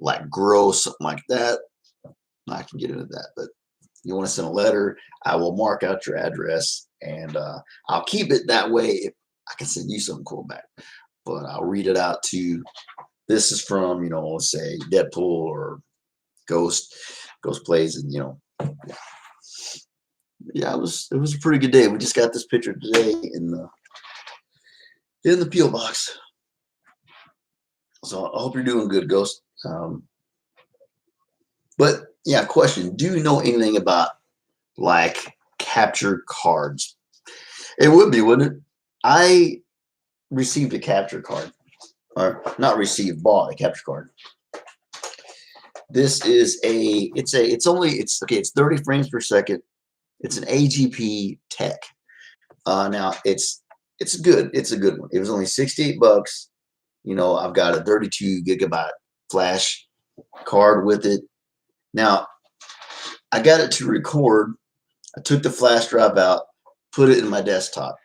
like gross, something like that. I can get into that, but you want to send a letter, I will mark out your address, and I'll keep it that way. If I can send you something cool back, but I'll read it out to you. This is from, let's say Deadpool or Ghost plays, and it was a pretty good day. We just got this picture today in the PO box. So I hope you're doing good, Ghost. But yeah, question: do you know anything about like capture cards? It would be, wouldn't it? I received a capture card, or not received, bought a capture card. This is it's 30 frames per second. It's an AGP Tech. Now it's good. It's a good one. It was only $68. I've got a 32 gigabyte flash card with it. Now I got it to record. I took the flash drive out, put it in my desktop.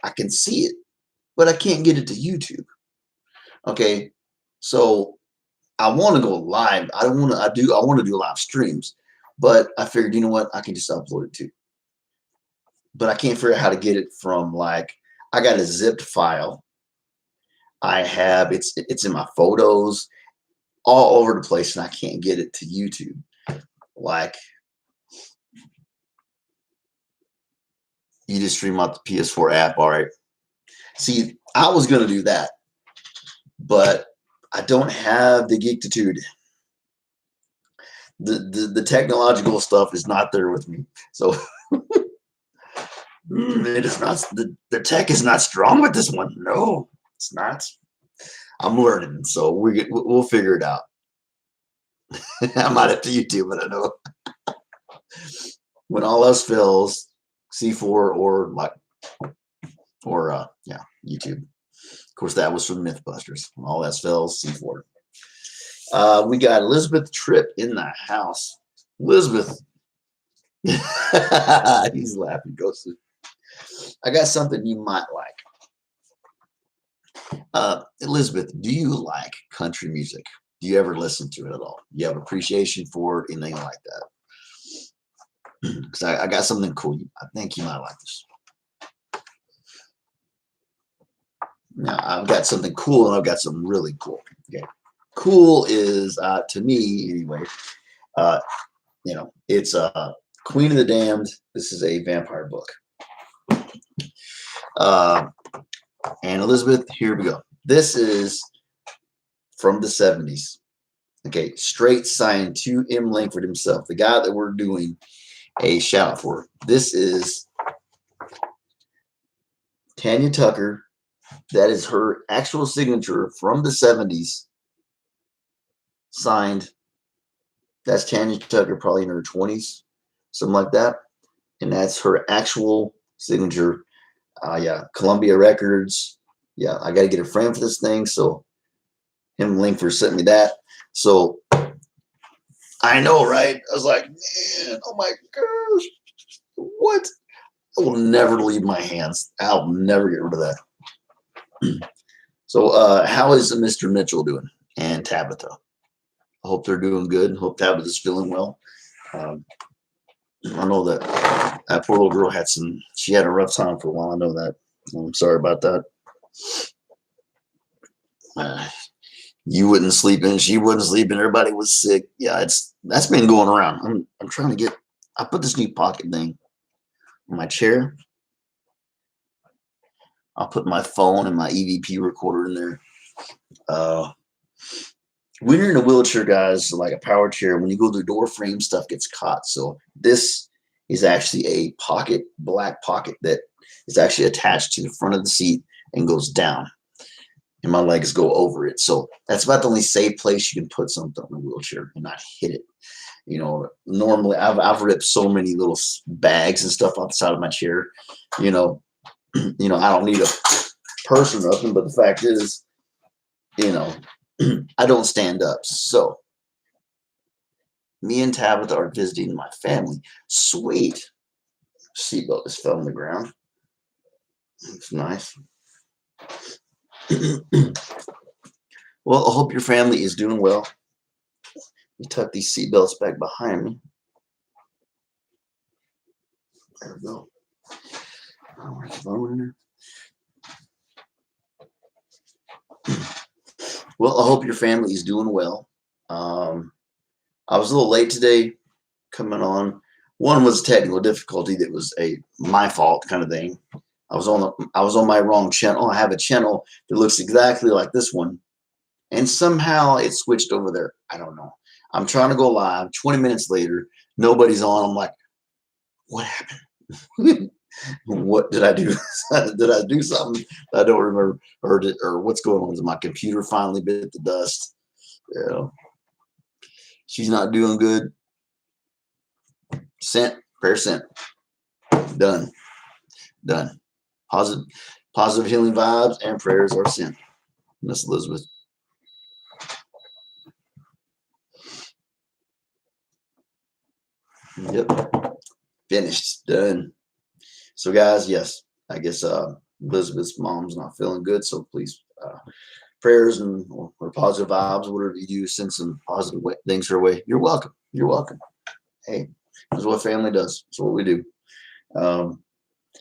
I can see it, but I can't get it to YouTube. Okay, so I want to go live. I want to do live streams, but I figured, you know what? I can just upload it too. But I can't figure out how to get it from I got a zipped file. I have it's in my photos all over the place, and I can't get it to YouTube. You just stream out the PS4 app. All right. See, I was gonna do that, but I don't have the geektitude. The technological stuff is not there with me. So it is not, the tech is not strong with this one. No, it's not. I'm learning, so we'll figure it out. I might have to YouTube it. I know. When all else fails, C4 or YouTube. Of course, that was from Mythbusters. When all else fails, C4. We got Elizabeth Tripp in the house. Elizabeth. He's laughing. Goes. I got something you might like. Elizabeth, do you like country music? Do you ever listen to it at all? Do you have appreciation for it? Anything like that? Because I got something cool. I think you might like this. Now, I've got something cool, and I've got some really cool. Okay. Cool is, to me, anyway, it's Queen of the Damned. This is a vampire book. And Elizabeth, here we go. This is from the 70s. Okay, straight signed to M. Langford himself, the guy that we're doing a shout out for. This is Tanya Tucker. That is her actual signature from the 70s. Signed. That's Tanya Tucker, probably in her 20s, something like that. And that's her actual signature. Columbia Records. Yeah, I got to get a frame for this thing. So him, Langford, sent me that. So I know, right? I was like, man, oh my gosh, what? I will never leave my hands. I'll never get rid of that. So how is Mr. Mitchell doing and Tabitha? I hope they're doing good. Hope Tabitha's feeling well. Um, I know that that poor little girl she had a rough time for a while. I know that. I'm sorry about that. Uh, you wouldn't sleep in, she wouldn't sleep in, everybody was sick. Yeah, that's been going around. I'm trying to get, I put this new pocket thing on my chair. I'll put my phone and my EVP recorder in there. When you're in a wheelchair, guys, like a power chair, when you go to the door frame, stuff gets caught. So this is actually a black pocket that is actually attached to the front of the seat and goes down. And my legs go over it. So that's about the only safe place you can put something on a wheelchair and not hit it. You know, normally I've ripped so many little bags and stuff off the side of my chair. You know, I don't need a purse or nothing, but the fact is, I don't stand up. So me and Tabitha are visiting my family. Sweet. Seatbelt just fell on the ground. It's nice. Well, I hope your family is doing well. You tuck these seatbelts back behind me. There we go. Where's the phone in there? Well, I hope your family is doing well. I was a little late today coming on. One was a technical difficulty that was my fault kind of thing. I was on my wrong channel. I have a channel that looks exactly like this one, and somehow it switched over there. I don't know. I'm trying to go live. 20 minutes later, nobody's on. I'm like, what happened? What did I do? Did I do something I don't remember, or what's going on? Is my computer finally bit the dust? She's not doing good. Sent. Prayer sent. Done. Positive healing vibes and prayers are sent. Miss Elizabeth. Yep. Finished. Done. So guys, yes, I guess Elizabeth's mom's not feeling good, so please prayers or positive vibes, whatever you do, send some positive things her way. You're welcome. Hey, that's what family does. That's what we do.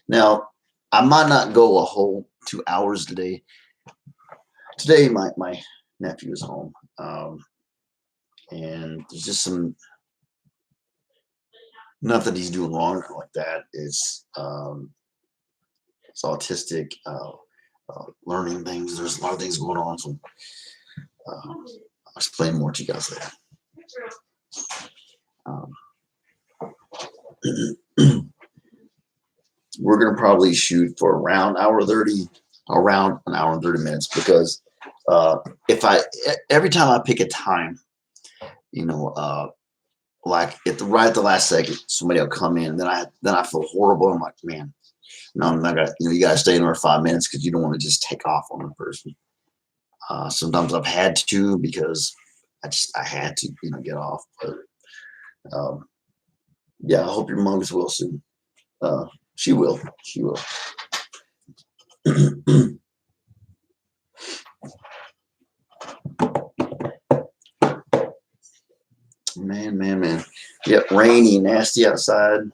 Now, I might not go a whole 2 hours today. Today, my nephew is home, and there's just nothing he's doing wrong like that. It's autistic, learning things. There's a lot of things going on. So I'll explain more to you guys later. We're going to probably shoot for around an hour and 30 minutes, because every time I pick a time, like right at the last second, somebody will come in, then I feel horrible. I'm like, man, no, I'm not gonna, you got to stay in there 5 minutes, because you don't want to just take off on the person. Sometimes I've had to, because I had to, get off. But yeah, I hope your mom is well soon. She will. Man. Yep, rainy, nasty outside.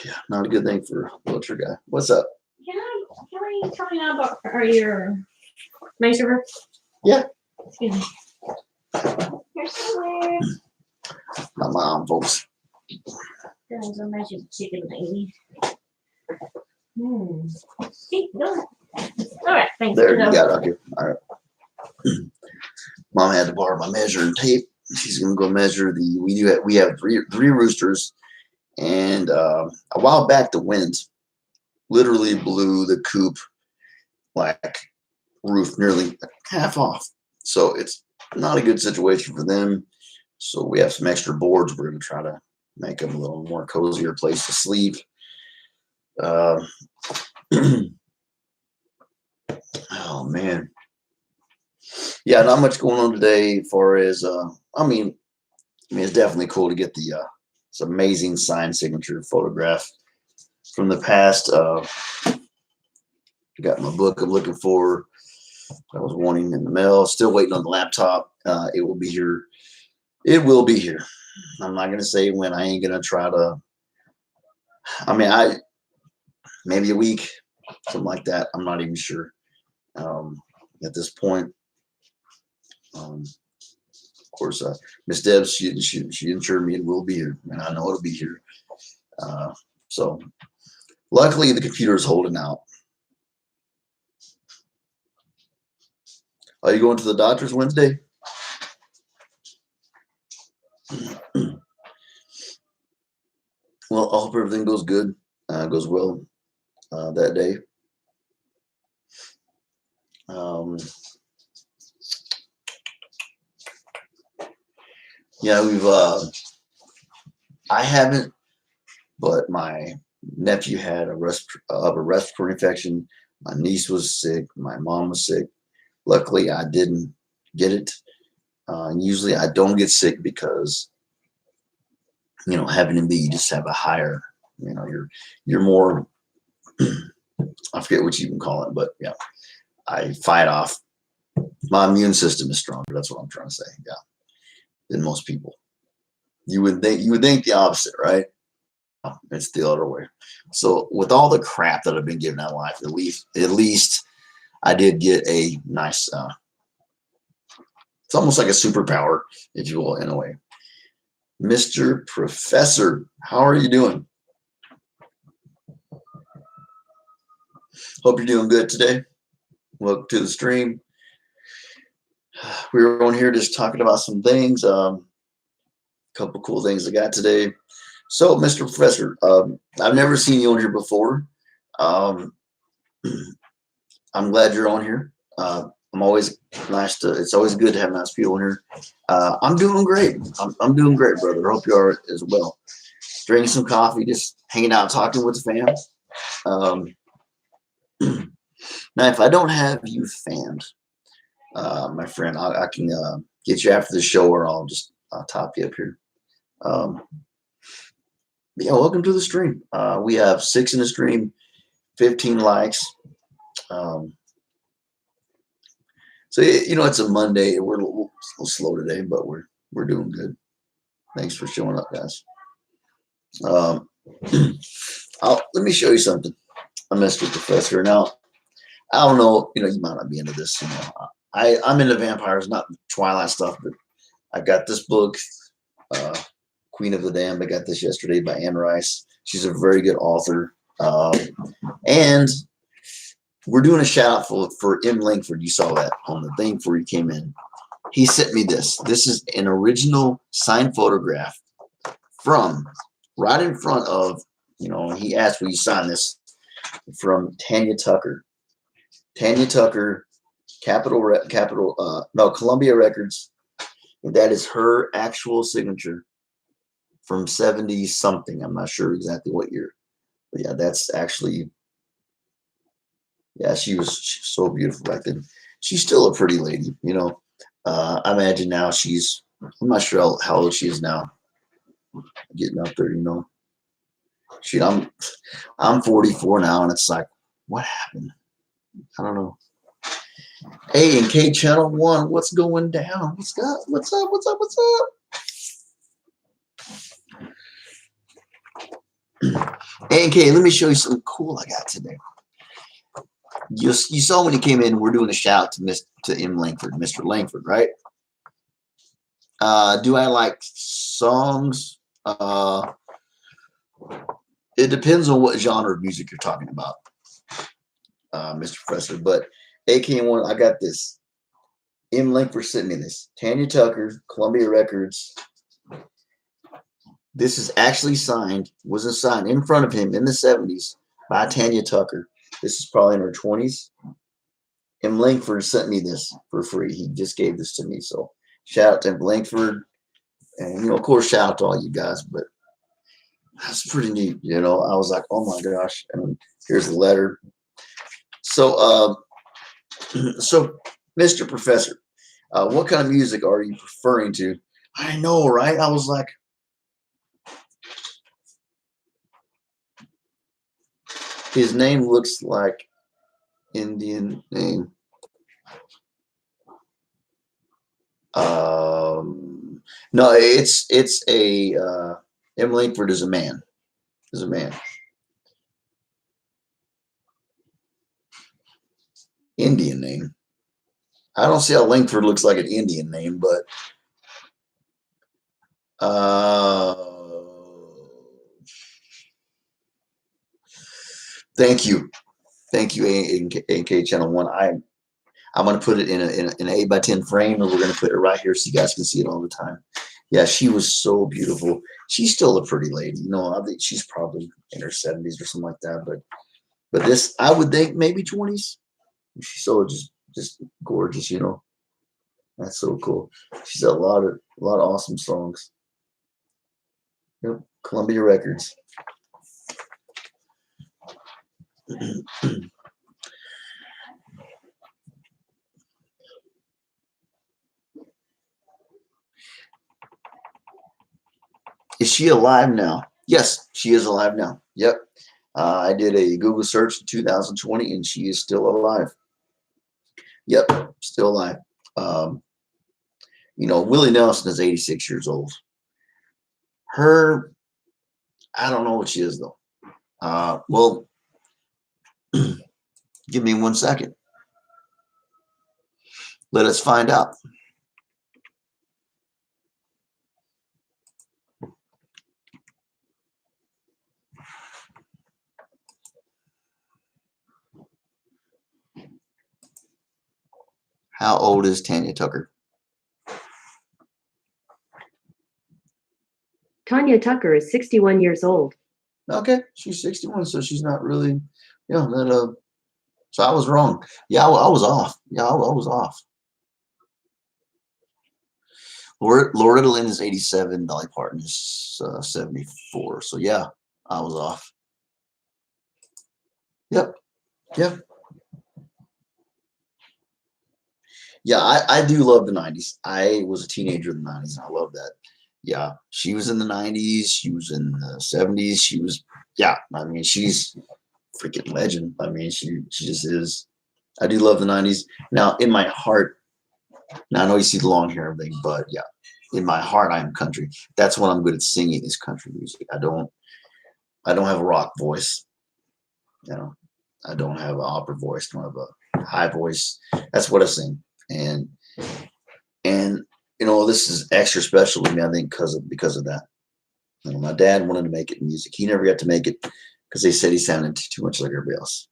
Yeah, not a good thing for a wheelchair guy. What's up? Can I tell you now about your makeover? Yeah. Excuse me. Here's somewhere. Not my arm, folks. There's a magic chicken lady. See, go. All right, thanks. There, you got it. Okay. All right. Mom had to borrow my measuring tape. She's gonna go measure we have three roosters, and a while back the wind literally blew the coop like roof nearly half off. So it's not a good situation for them. So we have some extra boards. We're gonna try to make them a little more cozier place to sleep. Oh man. Yeah, not much going on today as far as I mean it's definitely cool to get this amazing signed signature photograph from the past. Got my book I'm looking for. I was wanting in the mail. Still waiting on the laptop. It will be here. It will be here. I'm not gonna say when. I ain't gonna try to. I mean, maybe a week, something like that. I'm not even sure at this point. Of course, Miss Debs, she assured me it will be here, and I know it'll be here. So luckily, the computer is holding out. Are you going to the doctor's Wednesday? Well, I hope everything goes good, goes well that day. Yeah, I haven't, but my nephew had a respiratory infection. My niece was sick. My mom was sick. Luckily, I didn't get it. Usually, I don't get sick because having to be, you just have a higher, you're more. I forget what you can call it, but yeah, I fight off. My immune system is stronger. That's what I'm trying to say. Yeah, than most people. You would think the opposite, right? It's the other way. So with all the crap that I've been given in life, at least I did get a nice. It's almost like a superpower, if you will, in a way. Mr. Professor, how are you doing? Hope you're doing good today. Welcome to the stream. We were on here just talking about some things. Couple cool things I got today. So, Mr. Professor, I've never seen you on here before. I'm glad you're on here. I'm always it's always good to have nice people in here. I'm doing great. I'm doing great, brother. Hope you are as well. Drinking some coffee, just hanging out, talking with the fam. Now, if I don't have you fans, my friend, I can get you after the show, or I'll top you up here. Yeah, welcome to the stream. We have 6 in the stream, 15 likes. So it's a Monday. We're a little slow today, but we're doing good. Thanks for showing up, guys. Let me show you something, Mr. Professor. Now, I don't know. You might not be into this. I'm into vampires, not Twilight stuff, but I got this book, Queen of the Damned. I got this yesterday by Anne Rice. She's a very good author, and we're doing a shout out for M. Langford. You saw that on the thing before you came in. He sent me this. This is an original signed photograph from right in front of, he asked, will you sign this, from Tanya Tucker. Tanya Tucker, Columbia Records. And that is her actual signature from 70 something. I'm not sure exactly what year. But yeah, that's actually. Yeah, she was so beautiful back then. She's still a pretty lady, I imagine now I'm not sure how old she is now. Getting up there, I'm 44 now, and it's like, what happened? I don't know. A and K Channel 1, what's going down? What's up? What's up? What's up? What's up? A and K, let me show you something cool I got today. You saw when he came in, we're doing a shout to M. Langford, Mr. Langford, right? Do I like songs? It depends on what genre of music you're talking about, Mr. Professor. But AK1, I got this. M. Langford sent me this. Tanya Tucker, Columbia Records. This is actually wasn't signed in front of him in the 70s by Tanya Tucker. This is probably in her 20s. M. Langford sent me this for free. He just gave this to me. So shout out to M. Langford. And, of course, shout out to all you guys. But that's pretty neat. I was like, oh, my gosh. And here's the letter. So, Mr. Professor, what kind of music are you referring to? I know, right? I was like, his name looks like Indian name. No, it's a M. Langford is a man. Is a man. Indian name. I don't see how Langford looks like an Indian name, but uh, thank you, AK Channel One. I'm gonna put it in an 8x10 frame, and we're gonna put it right here so you guys can see it all the time. Yeah, she was so beautiful. She's still a pretty lady, you know. I think she's probably in her 70s or something like that. But this, I would think maybe 20s. She's so just gorgeous, you know. That's so cool. She's a lot of awesome songs. Yep, Columbia Records. Is she alive now? Yes, she is alive now. Yep. I did a Google search in 2020, and she is still alive. Yep, still alive. Um, you know, Willie Nelson is 86 years old. Her, I don't know what she is though. Well, give me 1 second. Let us find out. How old is Tanya Tucker? Tanya Tucker is 61 years old. Okay, she's 61, so she's not really, you know, that. So I was wrong. Yeah, I was off. Yeah, I was off. Loretta Lynn is 87. Dolly Parton is 74. So yeah, I was off. Yep. Yep. Yeah, I do love the 90s. I was a teenager in the 90s, and I love that. Yeah, she was in the 90s. She was in the 70s. She was, yeah, I mean, she's freaking legend. I mean, she just is. I do love the 90s. Now, in my heart, now I know you see the long hair and everything, but yeah, in my heart, I am country. That's what I'm good at singing is country music. I don't have a rock voice. You know, I don't have an opera voice. I don't have a high voice. That's what I sing. And you know, this is extra special to me, I think, because of that. You know, my dad wanted to make it in music. He never got to make it because they said he sounded too much like everybody else.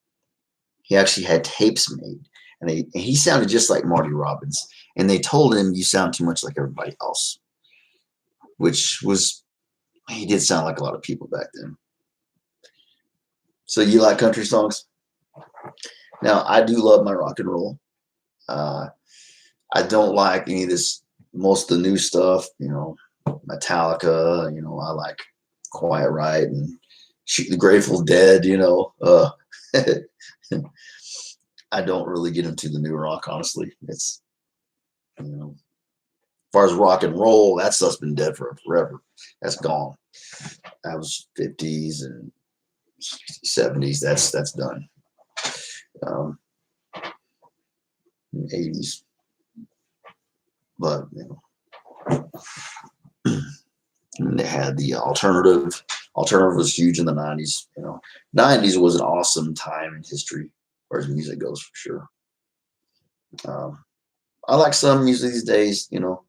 He actually had tapes made, and he sounded just like Marty Robbins. And they told him, "You sound too much like everybody else," which was he did sound like a lot of people back then. So you like country songs? Now I do love my rock and roll. I don't like any of this, most of the new stuff, you know, Metallica, you know, I like Quiet Riot and the Grateful Dead, you know. I don't really get into the new rock, honestly. It's, you know, as far as rock and roll, that stuff's been dead forever. That's gone. That was 50s and 70s. That's done. 80s. But, you know, and they had the alternative. Alternative was huge in the 90s. You know, 90s was an awesome time in history, as far as music goes, for sure. I like some music these days. You know,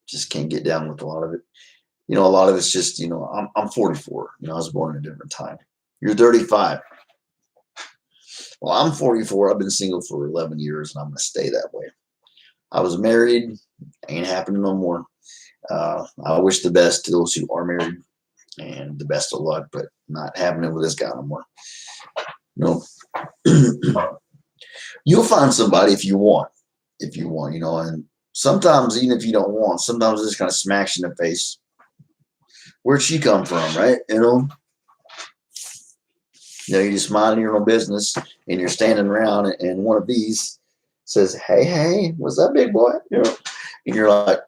just can't get down with a lot of it. You know, a lot of it's just, you know, I'm 44. You know, I was born in a different time. You're 35. Well, I'm 44. I've been single for 11 years, and I'm gonna stay that way. I was married. Ain't happening no more. I wish the best to those who are married, and the best of luck, but not happening with this guy no more. No. You'll find somebody if you want, you know, and sometimes even if you don't want, sometimes it just kind of smacks you in the face. Where'd she come from, right? You know, you're just minding your own business and you're standing around and one of these says, hey, what's that, big boy? You know, and you're like,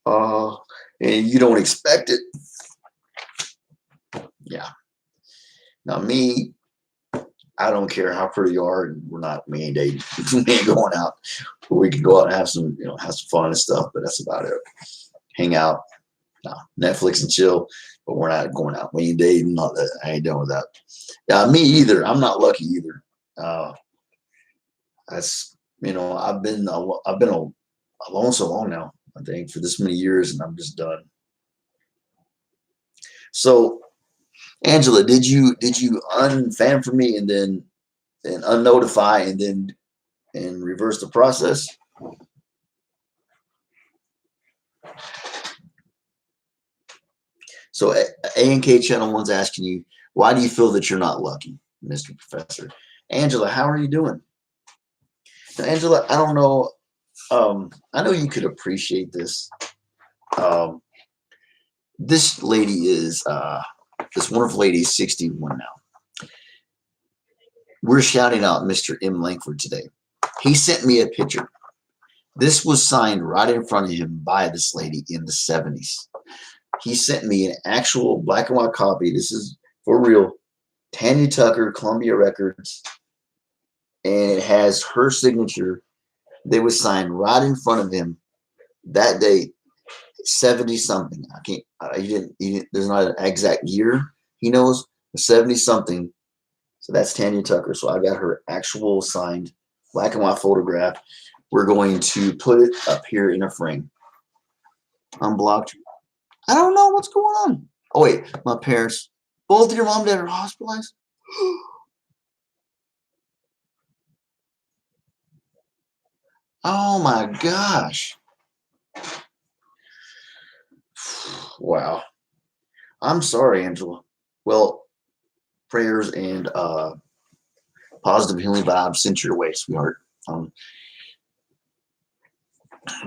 oh, and you don't expect it. Yeah. Now me, I don't care how pretty you are. We ain't dating. We ain't going out. We can go out and have some, have some fun and stuff, but that's about it. Hang out, no, Netflix and chill, but we're not going out. We ain't dating. Not that. I ain't done with that. Yeah, me either. I'm not lucky either. That's I've been alone so long now. I think for this many years, and I'm just done. So, Angela, did you unfan from me and then unnotify and reverse the process? So A&K Channel 1's asking you, why do you feel that you're not lucky, Mr. Professor? Angela, how are you doing? Now, Angela, I don't know. I know you could appreciate this. This lady is, this wonderful lady is 61 now. We're shouting out Mr. M. Langford today. He sent me a picture. This was signed right in front of him by this lady in the 70s. He sent me an actual black and white copy. This is for real. Tanya Tucker, Columbia Records. And it has her signature. They was signed right in front of him that day, 70 something. He didn't, there's not an exact year he knows, 70 something. So that's Tanya Tucker. So I got her actual signed black and white photograph. We're going to put it up here in a frame. Unblocked. I don't know what's going on. Oh, wait. My parents, both of your mom and dad are hospitalized? Oh, my gosh. Wow. I'm sorry, Angela. Well, prayers and positive healing vibes sent your way, sweetheart.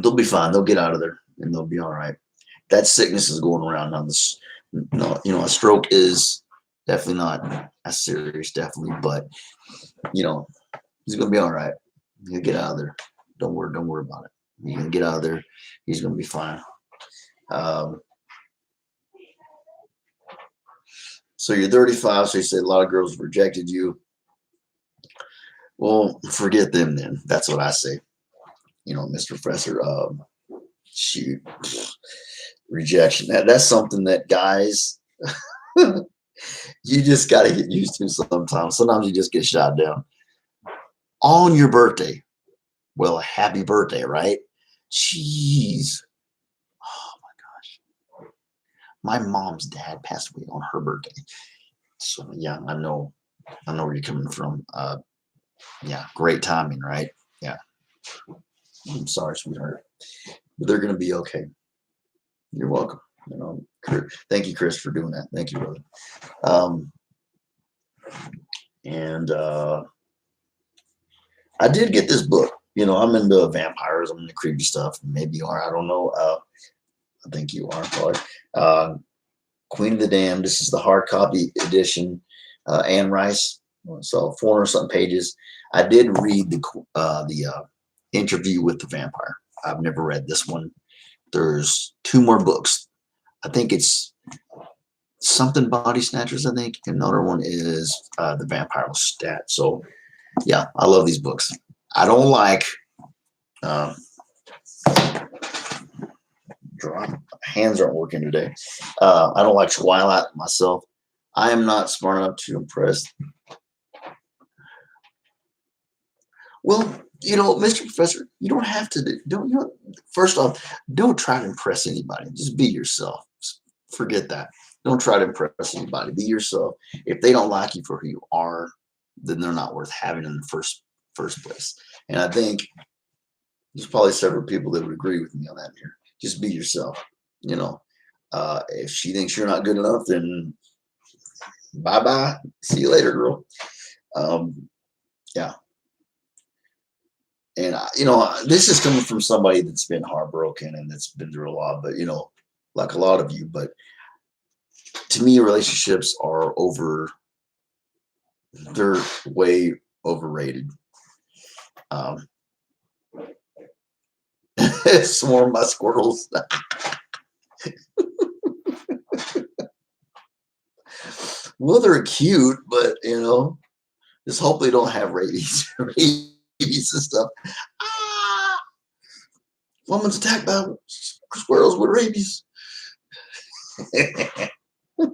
They'll be fine. They'll get out of there and they'll be all right. That sickness is going around now. A stroke is definitely not as serious, definitely, but he's gonna be all right. He'll get out of there. Don't worry about it. He's gonna get out of there. He's gonna be fine. So you're 35, so you said a lot of girls rejected you. Well, forget them then. That's what I say. Mr. Professor, shoot, rejection. That's something that guys, you just got to get used to sometimes. Sometimes you just get shot down. On your birthday. Well, happy birthday, right? Jeez. Oh my gosh. My mom's dad passed away on her birthday. So yeah, I know where you're coming from. Yeah, great timing, right? Yeah. I'm sorry, sweetheart. But they're gonna be okay. You're welcome. Thank you, Chris, for doing that. Thank you, brother. And I did get this book. I'm into vampires. I'm into creepy stuff. Maybe you are. I don't know. I think you are, probably. Queen of the Damned. This is the hard copy edition. Anne Rice. So 400 something pages. I did read the interview with the vampire. I've never read this one. There's 2 more books. I think it's something Body Snatchers. I think another one is the Vampire Stat. So yeah, I love these books. I don't like hands aren't working today. I don't like Twilight myself. I am not smart enough to impress. Well, Mr. Professor, you don't have to first off, don't try to impress anybody. Just be yourself. Forget that. Don't try to impress anybody. Be yourself. If they don't like you for who you are, then they're not worth having in the first place. And I think there's probably several people that would agree with me on that here. Just be yourself. If she thinks you're not good enough, then bye-bye. See you later, girl. Yeah. And this is coming from somebody that's been heartbroken and that's been through a lot, but like a lot of you, but to me, relationships are they're way overrated. Swarm by squirrels. Well, they're cute, but Just hope they don't have rabies, rabies and stuff. Ah, woman's attacked by squirrels with rabies. But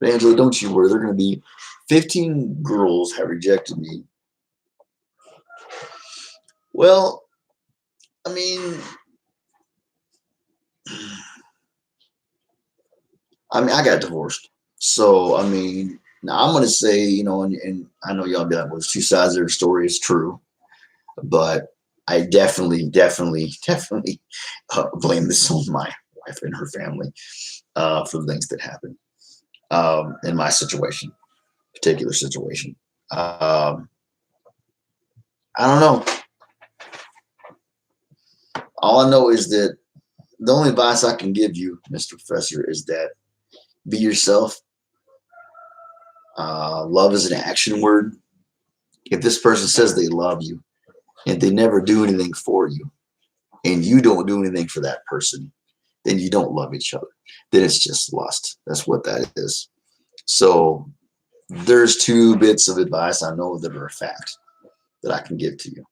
Angela, don't you worry. They're going to be 15 girls have rejected me. Well, I mean, I got divorced. So, I mean, now I'm going to say, and I know y'all be like, well, there's two sides of their story. It's true. But I definitely blame this on my wife and her family for the things that happened in my particular situation. I don't know. All I know is that the only advice I can give you, Mr. Professor, is that be yourself. Love is an action word. If this person says they love you and they never do anything for you and you don't do anything for that person, then you don't love each other. Then it's just lust. That's what that is. So there's two bits of advice I know that are a fact that I can give to you.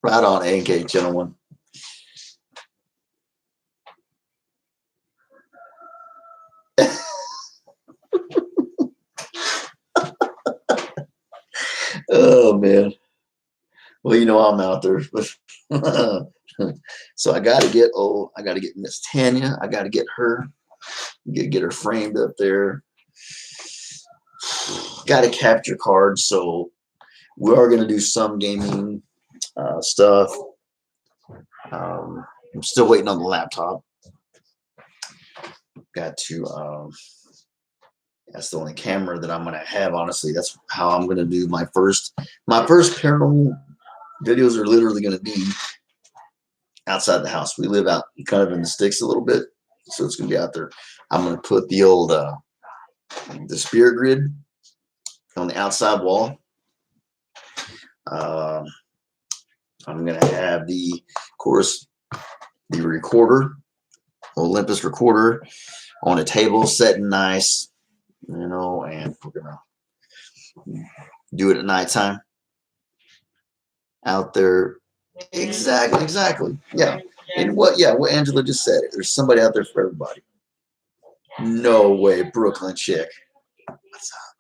Right on, AK, gentlemen. Oh man. Well, I'm out there. So I gotta get Miss Tanya. I gotta get her, get her framed up there. Gotta capture cards. So we are gonna do some gaming stuff. I'm still waiting on the laptop. Got to that's the only camera that I'm gonna have, honestly. That's how I'm gonna do my first paranormal videos are literally gonna be outside the house. We live out kind of in the sticks a little bit, so it's gonna be out there. I'm gonna put the old the spirit grid on the outside wall. I'm gonna have of course, the recorder, Olympus recorder, on a table, setting nice, and we're gonna do it at nighttime out there. Exactly. Yeah. And what Angela just said, there's somebody out there for everybody. No way, Brooklyn chick. What's up?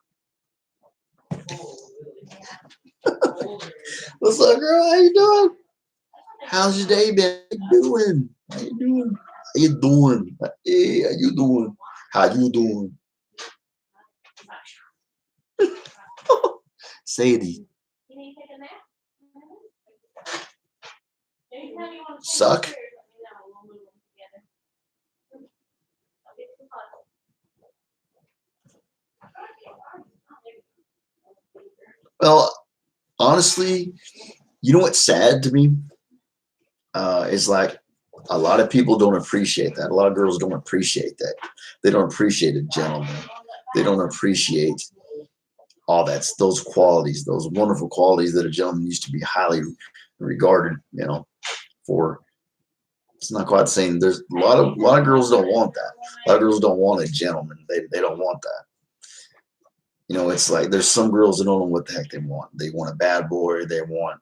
What's up, girl? How you doing? How's your day been? How you doing? Hey, how you doing? How you doing? Sadie. Suck. Well, honestly, you know what's sad to me? Is like a lot of people don't appreciate that. A lot of girls don't appreciate that. They don't appreciate a gentleman. They don't appreciate all those qualities, those wonderful qualities that a gentleman used to be highly regarded, for. It's not quite the same. There's a lot of girls don't want that. A lot of girls don't want a gentleman. They don't want that. It's like there's some girls that don't know what the heck they want. They want a bad boy. They want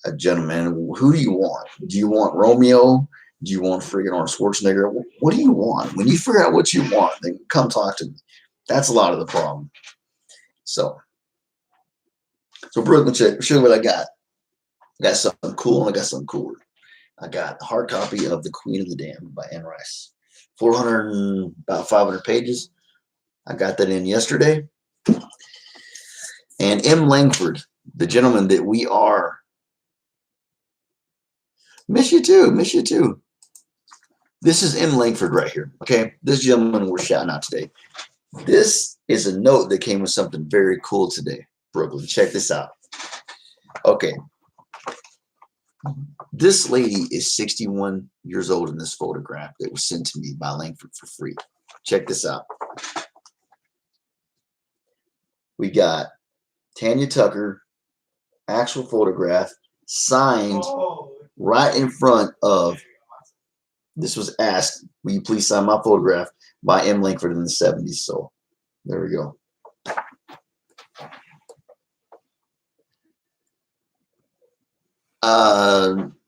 a gentleman. Who do you want? Do you want Romeo? Do you want friggin' Arnold Schwarzenegger? What do you want? When you figure out what you want, then come talk to me. That's a lot of the problem. So Brooklyn chick, show you what I got. I got something cool and I got something cooler. I got a hard copy of The Queen of the Damned by Anne Rice. About 500 pages. I got that in yesterday. And M. Langford, the gentleman that we are. Miss you too. This is M. Langford right here. Okay. This gentleman we're shouting out today. This is a note that came with something very cool today. Brooklyn, check this out. Okay. This lady is 61 years old in this photograph that was sent to me by Langford for free. Check this out. We got Tanya Tucker, actual photograph, signed right in front of This was asked, will you please sign my photograph by M. Langford in the 70s? So there we go.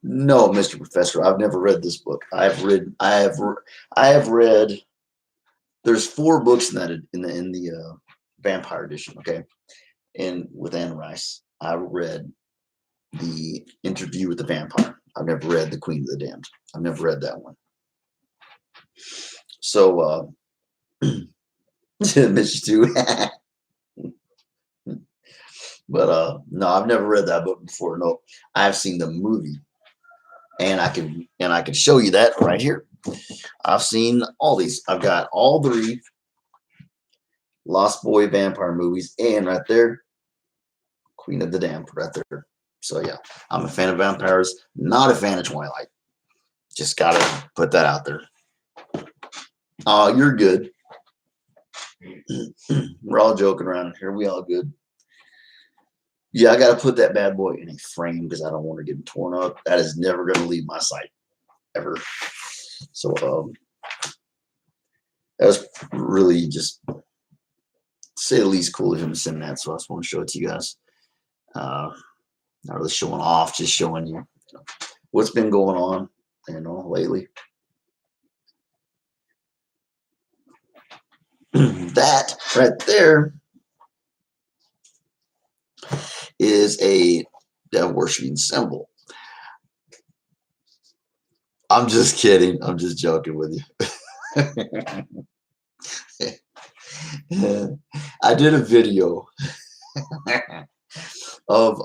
No, Mr. Professor, I've never read this book. I have read. There's 4 books in that in the vampire edition. Okay, and with Anne Rice, I read the Interview with the Vampire. I've never read The Queen of the Damned. I've never read that one. So, miss you too. But no, I've never read that book before. No, I've seen the movie, and I can show you that right here. I've seen all these. I've got all 3 Lost Boy vampire movies, and right there, Queen of the Damned, right there. So yeah, I'm a fan of vampires, not a fan of Twilight. Just gotta put that out there. Oh, you're good. We're all joking around here. We all good. Yeah, I gotta put that bad boy in a frame because I don't want to get torn up. That is never gonna leave my sight ever. So that was really just, to say the least, cool of him to send that. So I just want to show it to you guys. Not really showing off, just showing you, what's been going on, lately. That right there is a devil worshiping symbol. I'm just kidding. I'm just joking with you. I did a video of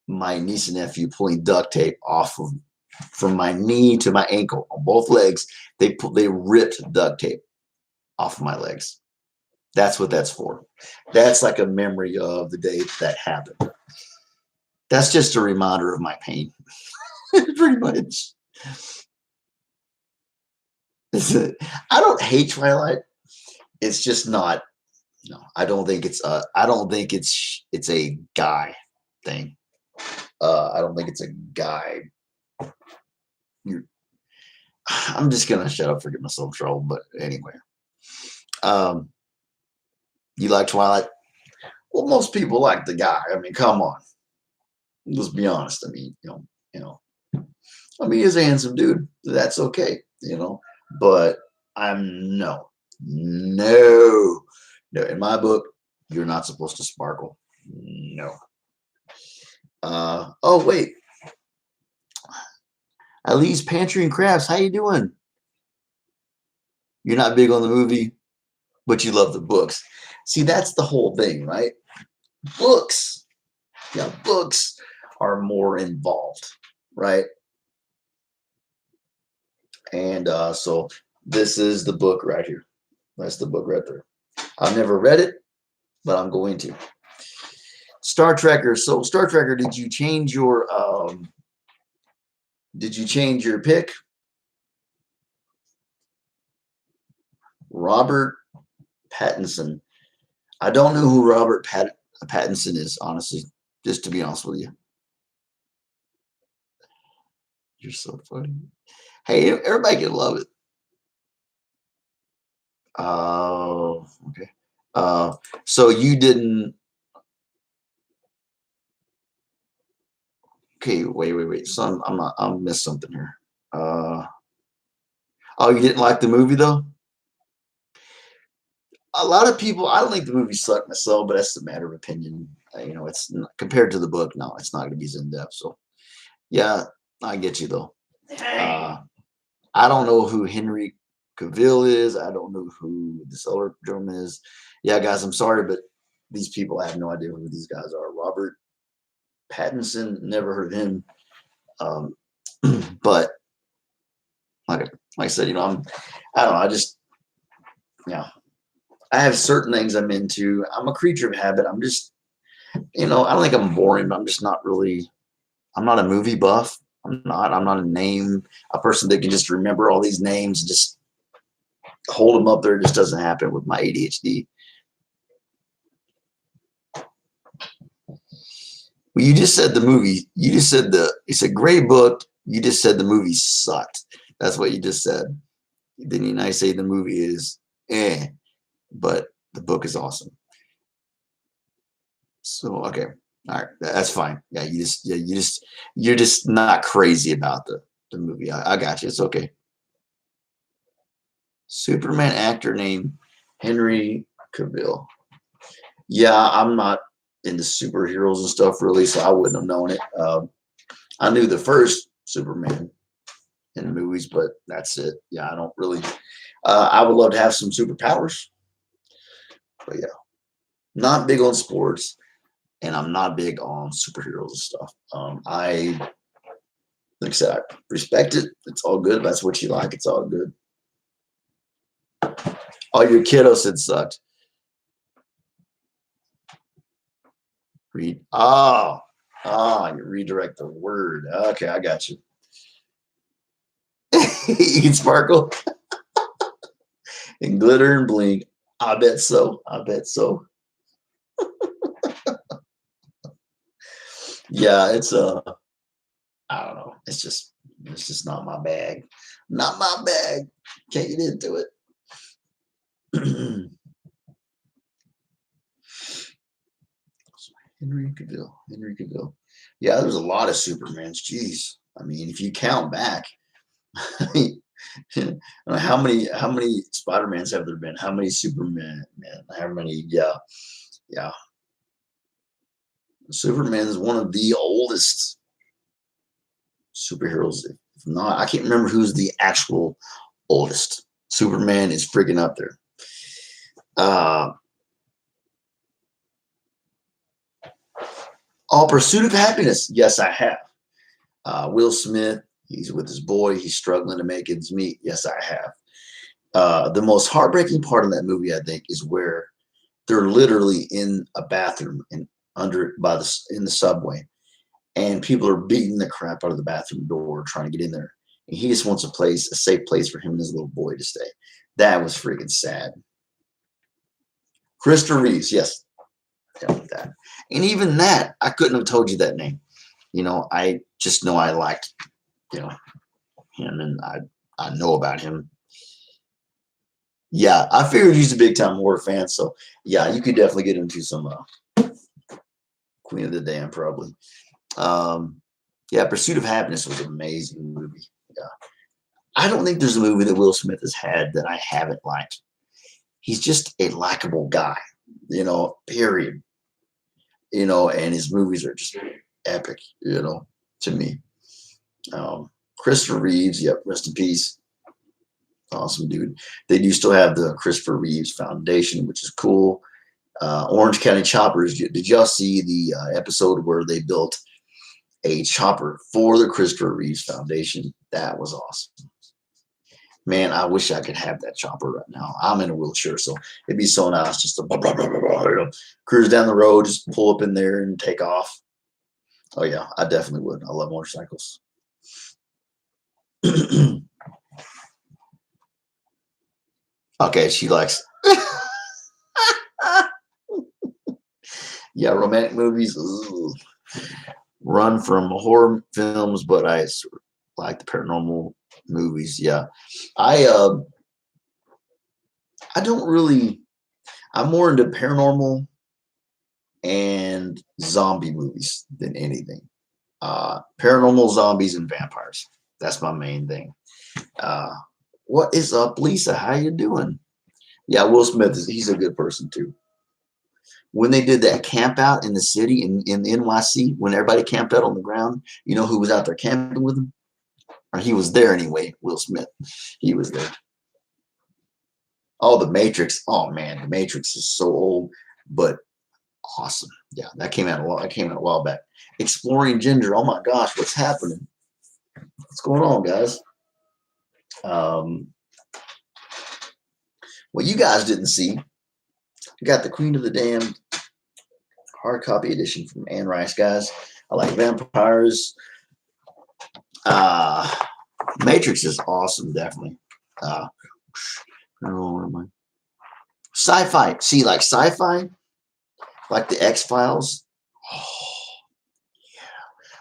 my niece and nephew pulling duct tape off of from my knee to my ankle on both legs. They ripped duct tape off of my legs. That's what that's for. That's like a memory of the day that happened. That's just a reminder of my pain. Pretty much. I don't hate Twilight. It's just not. No, I don't think it's a guy thing. I don't think it's a guy. I'm just gonna shut up for get myself in trouble. But anyway, you like Twilight? Well, most people like the guy. I mean, come on. Let's be honest. I mean, I mean, he's a handsome dude. That's okay, But I'm no. In my book, you're not supposed to sparkle. No. Oh wait. At least Pantry and Crafts, how you doing? You're not big on the movie, but you love the books. See, that's the whole thing, right? Books. Yeah, books are more involved, right? And so this is the book right here. That's the book right there. I've never read it, but I'm going to. Star Trekker. So Star Trekker, did you change your pick? Robert Pattinson. I don't know who Robert Pattinson is, honestly, just to be honest with you. You're so funny. Hey, everybody can love it. Oh, okay. So you didn't. Okay, wait. So I'm missed something here. Oh, you didn't like the movie though? A lot of people. I don't think the movie sucked myself, but that's a matter of opinion. It's not, compared to the book. No, it's not going to be as in depth. So, yeah, I get you though. I don't know who Henry Cavill is. I don't know who this other gentleman is. Yeah, guys, I'm sorry, but these people, I have no idea who these guys are. Robert Pattinson, never heard of him. But like I said, I don't know. I just, I have certain things I'm into. I'm a creature of habit. I'm just, I don't think I'm boring, but I'm just not really. I'm not a movie buff. I'm not a person that can just remember all these names and just hold them up there. It just doesn't happen with my ADHD. Well, you just said the movie. You just said it's a great book. You just said the movie sucked. That's what you just said. Then you nice say the movie is but the book is awesome. So okay, all right, that's fine. Yeah, you're just not crazy about the movie. I got you. It's okay. Superman actor named Henry Cavill. Yeah, I'm not into superheroes and stuff really, so I wouldn't have known it. I knew the first Superman in the movies, but that's it. Yeah, I don't really. I would love to have some superpowers, but yeah, not big on sports, and I'm not big on superheroes and stuff. Like I said, I respect it. It's all good. If that's what you like, it's all good. Oh, your kiddo said sucked. Read. You redirect the word. Okay, I got you. Eat sparkle and glitter and bling. I bet so. I bet so. Yeah, it's I don't know. It's just not my bag. Not my bag. Can't get into it. Henry Cavill. Henry Cavill. Yeah, there's a lot of Supermans. Jeez. I mean, if you count back, how many Spider-Mans have there been? How many Superman? Man, how many? Yeah, yeah. Superman is one of the oldest superheroes. If not, I can't remember who's the actual oldest. Superman is freaking up there. Pursuit of Happiness. Yes, I have. Will Smith. He's with his boy. He's struggling to make ends meet. Yes, I have. The most heartbreaking part of that movie, I think, is where they're literally in a bathroom in the subway, and people are beating the crap out of the bathroom door trying to get in there. And he just wants a safe place for him and his little boy to stay. That was freaking sad. Christopher Reeves, yes, that. And even that, I couldn't have told you that name. I just know I liked, him, and I know about him. Yeah, I figured he's a big time horror fan, so yeah, you could definitely get into some Queen of the Dam, probably. Yeah, Pursuit of Happiness was an amazing movie. Yeah, I don't think there's a movie that Will Smith has had that I haven't liked. He's just a likable guy, period. And his movies are just epic, to me. Christopher Reeves, yep, rest in peace. Awesome dude. They do still have the Christopher Reeves Foundation, which is cool. Orange County Choppers. Did y'all see the episode where they built a chopper for the Christopher Reeves Foundation? That was awesome. Man, I wish I could have that chopper right now. I'm in a wheelchair, so it'd be so nice just to cruise down the road, just pull up in there and take off. Oh yeah, I definitely would. I love motorcycles. Okay, she likes. Yeah, romantic movies. Ugh. Run from horror films, but I like the paranormal movies. Yeah, I don't really. I'm more into paranormal and zombie movies than anything. Paranormal, zombies, and vampires. That's my main thing. What is up, Lisa? How you doing? Yeah, Will Smith he's a good person too. When they did that camp out in the city in NYC, when everybody camped out on the ground, you know who was out there camping with him? Or he was there anyway, Will Smith. He was there. Oh, The Matrix. Oh man, The Matrix is so old, but awesome. Yeah, that came out a while back. Exploring Ginger. Oh my gosh, what's happening? What's going on, guys? What you guys didn't see, we got the Queen of the Damned hard copy edition from Anne Rice, guys. I like vampires. Matrix is awesome, definitely. Where am I? Sci-fi. See, like sci-fi, like the X-Files. Oh, yeah.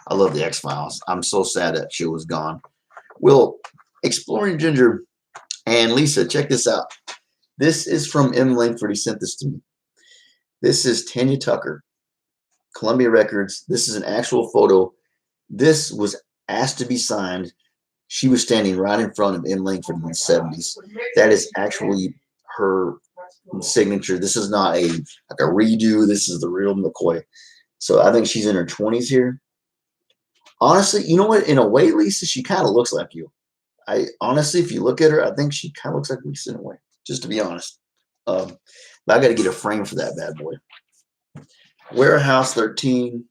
I love the X-Files. I'm so sad that show was gone. Will, Exploring Ginger and Lisa, check this out. This is from M. Langford. He sent this to me. This is Tanya Tucker, Columbia Records. This is an actual photo. This was asked to be signed. She was standing right in front of M. Langford in the 70s. That is actually her signature. This is not a like a redo. This is the real McCoy. So I think she's in her 20s here. Honestly, you know what? In a way, Lisa, she kind of looks like you. I honestly, if you look at her, I think she kind of looks like Lisa in a way. Just to be honest. But I got to get a frame for that bad boy. Warehouse 13.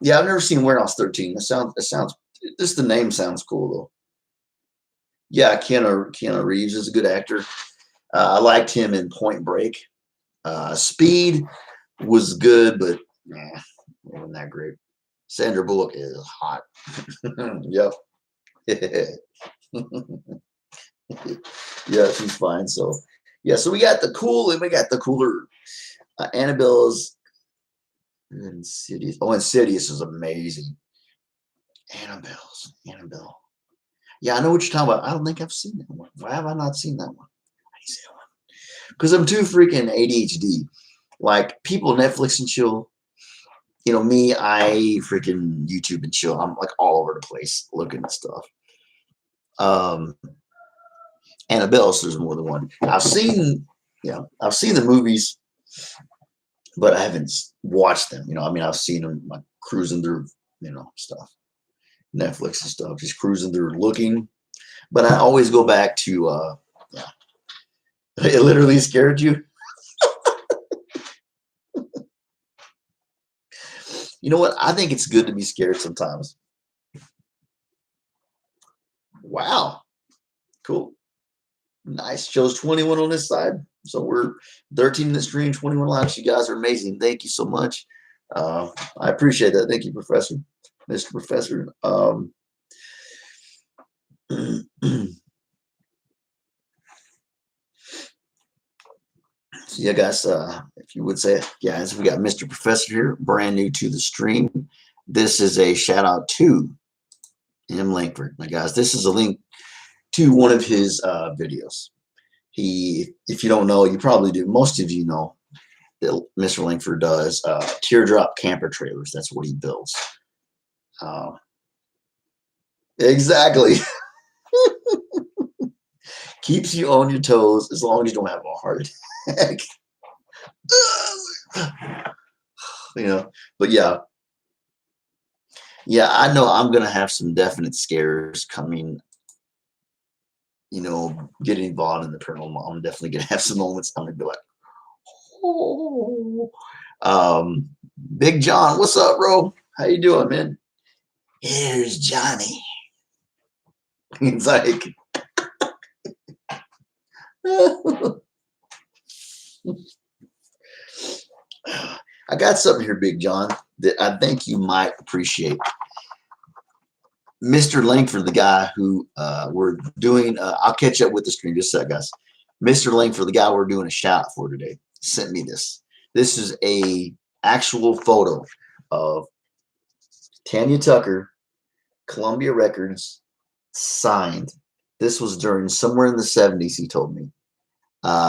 Yeah, I've never seen Warehouse 13. It sounds. Just the name sounds cool though. Yeah, Keanu Reeves is a good actor. I liked him in Point Break. Speed was good, but nah, it wasn't that great. Sandra Bullock is hot. Yep. Yeah, she's fine. So, yeah, so we got the cool and we got the cooler. Annabelle's Insidious. Oh, Insidious is amazing. Annabelle. Yeah, I know what you're talking about. I don't think I've seen that one. Why have I not seen that one? I need to see that one. Because I'm too freaking ADHD. Like people Netflix and chill. You know, me, I freaking YouTube and chill. I'm like all over the place looking at stuff. Annabelle, so there's more than one. I've seen the movies, but I haven't watched them. You know, I mean, I've seen them like cruising through, stuff, Netflix and stuff, just cruising through looking. But I always go back to, it literally scared you. You know what? I think it's good to be scared sometimes. Wow. Cool. Nice. Shows 21 on this side. So we're 13 in the stream, 21 likes. You guys are amazing. Thank you so much. I appreciate that. Thank you, Professor. Mr. Professor. So yeah, guys, if you would say, guys, we got Mr. Professor here, brand new to the stream. This is a shout out to M. Langford. Now, guys, this is a link to one of his videos. If you don't know, you probably do. Most of you know that Mr. Langford does teardrop camper trailers. That's what he builds. Exactly. Keeps you on your toes as long as you don't have a heart attack. But yeah, I know I'm gonna have some definite scares coming. Getting involved in the paranormal, I'm definitely gonna have some moments. I'm gonna be like, oh. Big John, what's up, bro? How you doing, man? Here's Johnny. It's like. I got something here, Big John, that I think you might appreciate. Mr. Langford, the guy who we're doing, I'll catch up with the stream just a sec, guys. Mr. Langford, the guy we're doing a shout out for today, sent me this. This is a actual photo of Tanya Tucker, Columbia Records, signed. This was during somewhere in the 70s, he told me.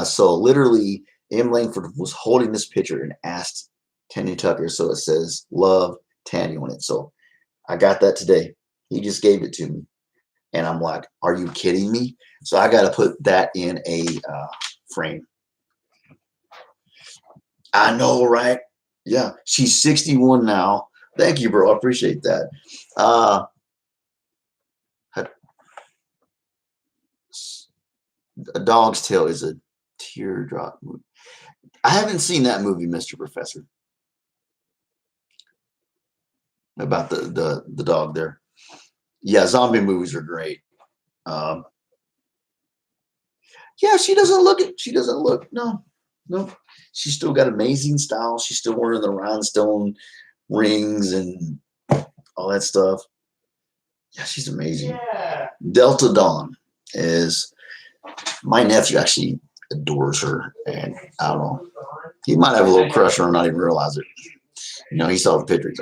So literally, M. Langford was holding this picture and asked Tanya Tucker. So it says, love Tanya on it. So I got that today. He just gave it to me. And I'm like, are you kidding me? So I got to put that in a frame. I know, right? Yeah. She's 61 now. Thank you, bro. I appreciate that. A Dog's Tale is a teardrop movie. I haven't seen that movie, Mr. Professor. About the dog there. Yeah, zombie movies are great. Yeah, she doesn't look. No. She's still got amazing style. She's still wearing the rhinestone rings and all that stuff. Yeah, she's amazing. Yeah. Delta Dawn is my nephew actually adores her, and I don't know. He might have a little crush on her and not even realize it. He saw the picture.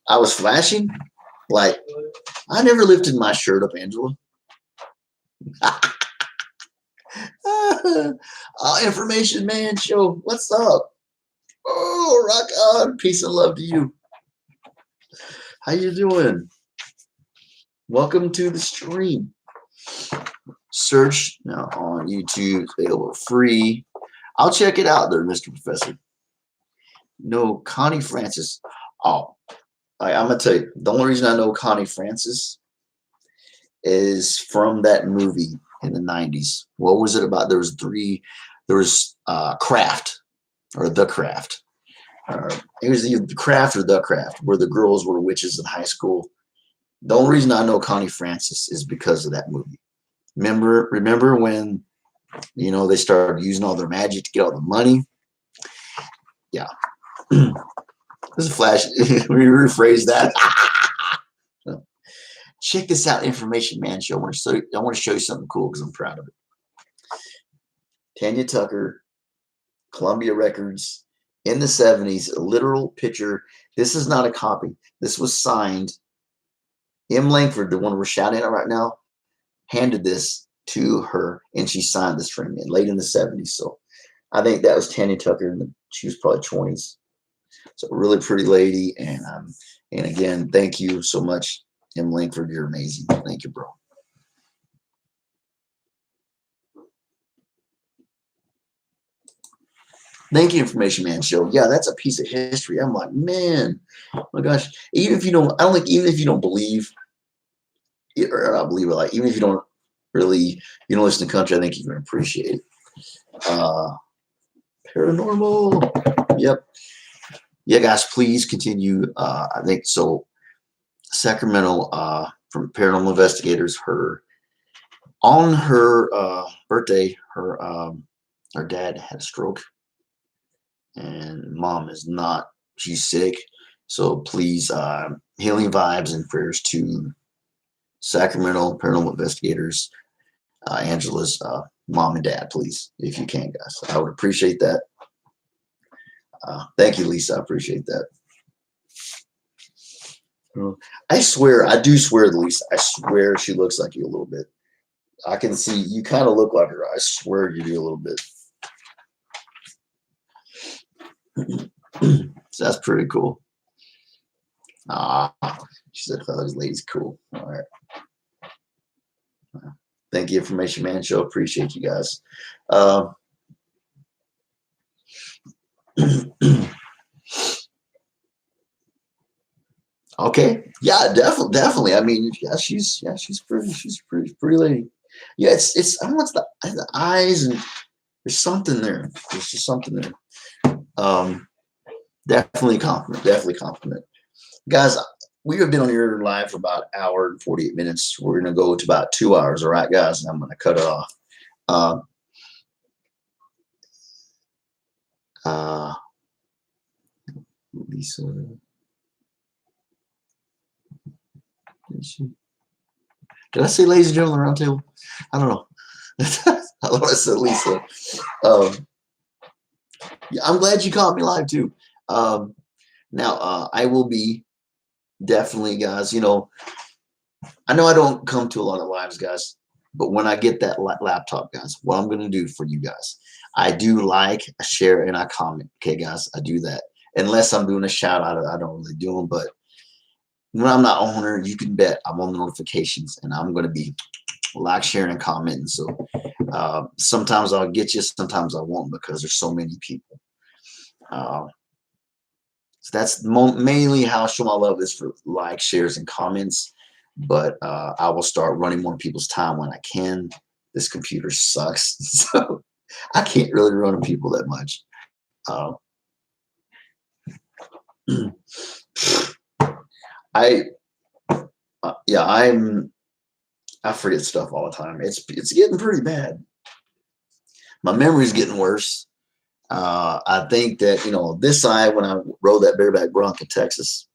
I was flashing. Like, I never lifted my shirt up, Angela. Information Man Show. What's up? Oh, rock on. Peace and love to you. How you doing? Welcome to the stream. Search now on YouTube. It's available free. I'll check it out there, Mr. Professor. No, Connie Francis. Oh, I'm going to tell you. The only reason I know Connie Francis is from that movie in the 90s. What was it about? There was Craft, or The Craft. It was either The Craft or The Craft, where the girls were witches in high school. The only reason I know Connie Francis is because of that movie. Remember when, they started using all their magic to get all the money? Yeah. There's a flash. Let me rephrase that. Check this out, Information Man Show. I want to show you something cool because I'm proud of it. Tanya Tucker, Columbia Records, in the 70s, a literal picture. This is not a copy. This was signed. M. Langford, the one we're shouting at right now, handed this to her, and she signed this for me late in the 70s. So I think that was Tanya Tucker, and she was probably 20s. So a really pretty lady, and again, thank you so much, M. Langford. You're amazing. Thank you, bro. Thank you, Information Man Show. Yeah, that's a piece of history. I'm like, man, oh my gosh. Even if you don't, I don't think, even if you don't believe it, or not believe it, like, even if you don't listen to country, I think you can appreciate it. Paranormal. Yep. Yeah, guys, please continue. I think so. Sacramento, from Paranormal Investigators, on her birthday, her dad had a stroke. And mom is not, she's sick. So please, healing vibes and prayers to Sacramento Paranormal Investigators, Angela's mom and dad, please, if you can, guys. I would appreciate that. Thank you, Lisa. I appreciate that. I do swear, Lisa, I swear she looks like you a little bit. I can see you kind of look like her. I swear you do a little bit. So that's pretty cool. She said, "Oh, this lady's cool." All right. Thank you, Information Man Show. Appreciate you guys. Okay. Yeah, definitely. I mean, yeah, she's pretty lady. Yeah, it's I don't know, it's the eyes, and there's something there. There's just something there. Definitely compliment. Guys, we have been on here live for about an hour and 48 minutes. We're going to go to about 2 hours. All right, guys, and I'm going to cut it off. Lisa. Did I say ladies and gentlemen round table? I don't know. I thought I said Lisa. Yeah, I'm glad you caught me live too. Now, I will be definitely, guys, I know I don't come to a lot of lives, guys, but when I get that laptop, guys, what I'm going to do for you guys, I do like, a share, and I comment. Okay, guys, I do that. Unless I'm doing a shout out, I don't really do them. But when I'm not on her, you can bet I'm on the notifications, and I'm going to be like, sharing, and commenting. So sometimes I'll get you, sometimes I won't, because there's so many people. So that's mainly how I show my love, is for like, shares, and comments. But I will start running more people's time when I can. This computer sucks, so I can't really run people that much. I forget stuff all the time. It's getting pretty bad. My memory's getting worse. I think that, this side, when I rode that bareback bronc in Texas,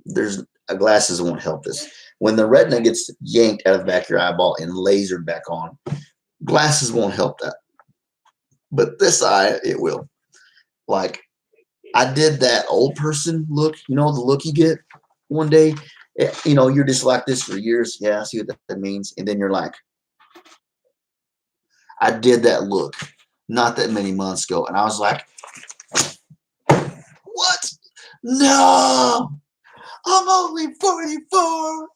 there's glasses won't help this. When the retina gets yanked out of the back of your eyeball and lasered back on, glasses won't help that. But this eye, it will. Like, I did that old person look, the look you get one day. You know, you're just like this for years. Yeah, I see what that means. And then you're like, I did that look not that many months ago. And I was like, what? No, I'm only 44.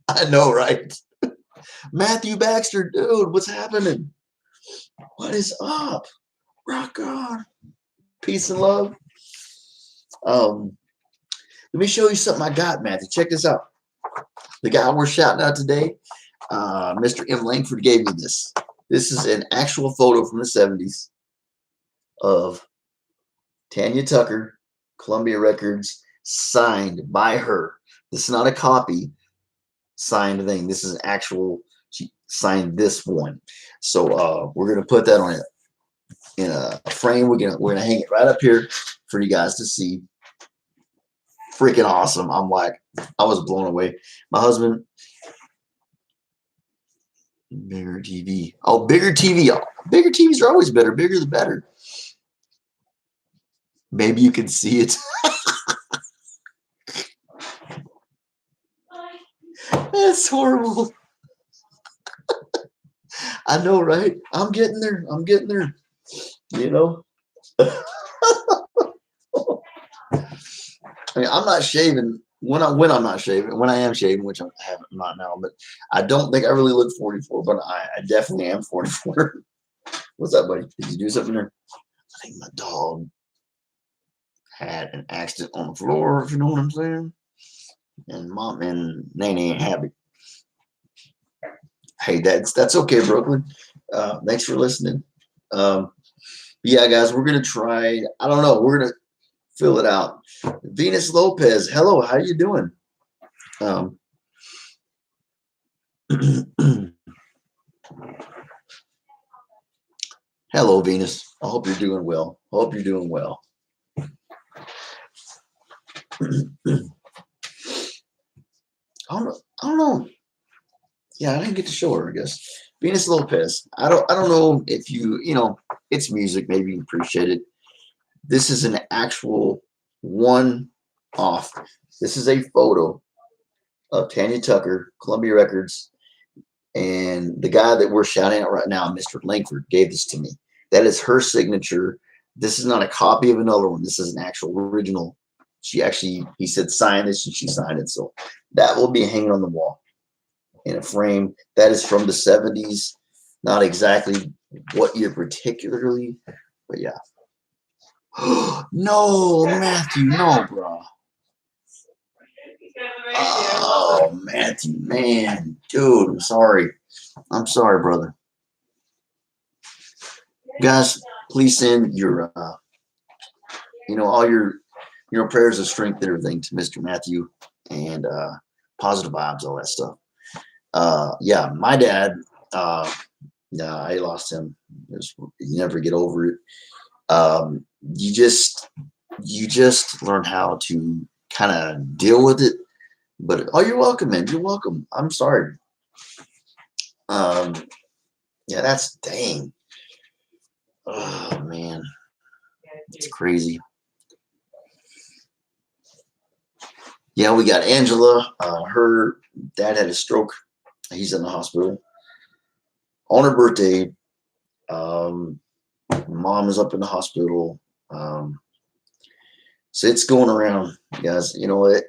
I know, right? Matthew Baxter, dude, what's happening? What is up? Rock on. Peace and love. Let me show you something I got, Matthew. Check this out. The guy we're shouting out today, Mr. M. Langford, gave me this. This is an actual photo from the 70s of Tanya Tucker, Columbia Records, signed by her. This is not a copy signed thing. This is an actual, she signed this one. So we're gonna put that on it in a frame. We're gonna hang it right up here for you guys to see. Freaking awesome. I'm like, I was blown away. My husband, bigger TV. Oh, bigger TV. Bigger TVs are always better. Bigger the better. Maybe you can see it. That's horrible. I know, right? I'm getting there. I'm getting there. You know? I mean, I'm not shaving when I'm not shaving. When I am shaving, which I haven't, I'm not now, but I don't think I really look 44, but I definitely am 44. What's up, buddy? Did you do something there? I think my dog had an accident on the floor, if you know what I'm saying. And Mom and Nanny ain't happy. Hey, that's okay, Brooklyn. Thanks for listening. Yeah, guys, we're gonna try. I don't know. We're gonna fill it out. Venus Lopez, hello. How you doing? Hello, Venus. I hope you're doing well. I hope you're doing well. I don't know. Yeah, I didn't get to show her, I guess. Venus Lopez. I don't know if you know, it's music, maybe you appreciate it. This is an actual one-off. This is a photo of Tanya Tucker, Columbia Records, and the guy that we're shouting out right now, Mr. Langford, gave this to me. That is her signature. This is not a copy of another one. This is an actual original. He said sign this, and she signed it. So that will be hanging on the wall in a frame. That is from the 70s. Not exactly what year particularly, but yeah. No, Matthew, no, bro. Oh, Matthew, man, dude, I'm sorry. I'm sorry, brother. Guys, please send your, all your, prayers of strength and everything to Mr. Matthew, and positive vibes, all that stuff. Yeah, my dad, I lost him. You never get over it. You just learn how to kind of deal with it. But you're welcome, man. You're welcome. I'm sorry. Yeah, that's dang. Oh man, it's crazy. Yeah, we got Angela. Her dad had a stroke. He's in the hospital. On her birthday, mom is up in the hospital. So it's going around, guys. You know, it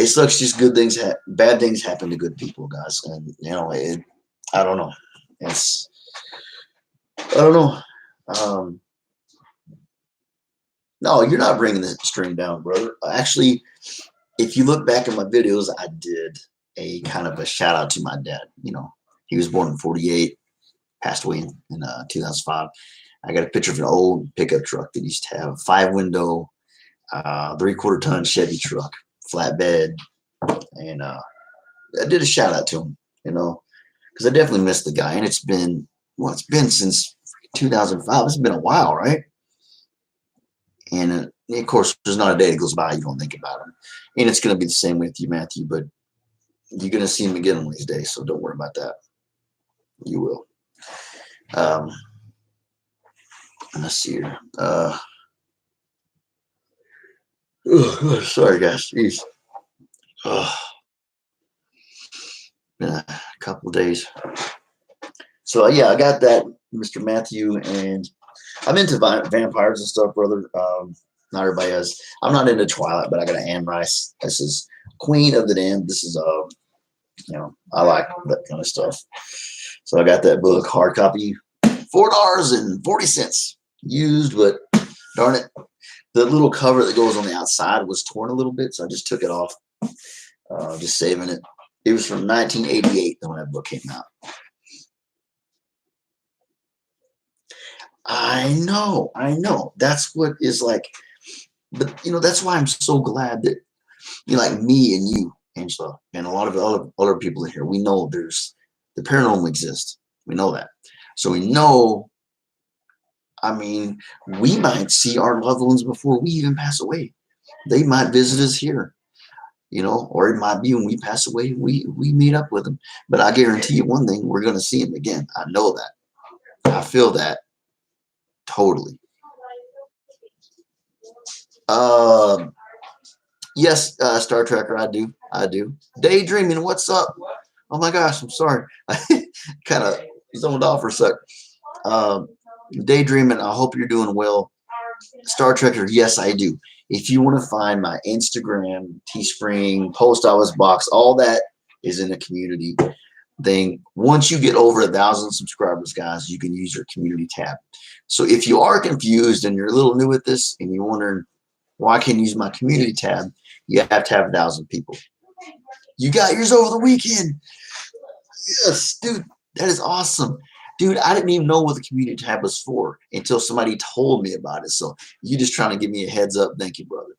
sucks. Just good things, bad things happen to good people, guys. And I don't know. I don't know. No, you're not bringing the string down, brother. Actually, if you look back at my videos, I did a kind of a shout out to my dad. You know, he was born in 48, passed away in 2005. I got a picture of an old pickup truck that used to have a 5-window, 3/4 ton Chevy truck, flatbed. And I did a shout out to him, because I definitely missed the guy. And it's been since 2005. It's been a while, right? And of course, there's not a day that goes by you don't think about him. And it's going to be the same with you, Matthew, but you're going to see him again one of these days. So don't worry about that. You will. Let's see here. Sorry, guys. Jeez. Been a couple of days. So yeah, I got that, Mr. Matthew, and I'm into vampires and stuff, brother. Not everybody has. I'm not into Twilight, but I got an Anne Rice. This is Queen of the Damned. This is I like that kind of stuff. So I got that book, hard copy, $4.40 used, but darn it, the little cover that goes on the outside was torn a little bit, so I just took it off. Just saving it. It was from 1988 when that book came out. I know. That's what is like, but that's why I'm so glad that like me and you, Angela, and a lot of other people in here, we know there's the paranormal exists. We know that. So we know, I mean, we might see our loved ones before we even pass away. They might visit us here, or it might be when we pass away, we meet up with them. But I guarantee you one thing, we're going to see them again. I know that. I feel that totally. Yes, Star Trekker, I do. Daydreaming, what's up? Oh my gosh, I'm sorry. I kind of zoned off for a sec. Daydreaming, I hope you're doing well. Star Trekker, yes, I do. If you want to find my Instagram, Teespring, post office box, all that is in the community thing. Once you get over 1,000 subscribers, guys, you can use your community tab. So if you are confused and you're a little new at this and you're wondering why I can't use my community tab, you have to have 1,000 people. You got yours over the weekend. Yes, dude, that is awesome. Dude, I didn't even know what the community tab was for until somebody told me about it. So you just trying to give me a heads up. Thank you, brother.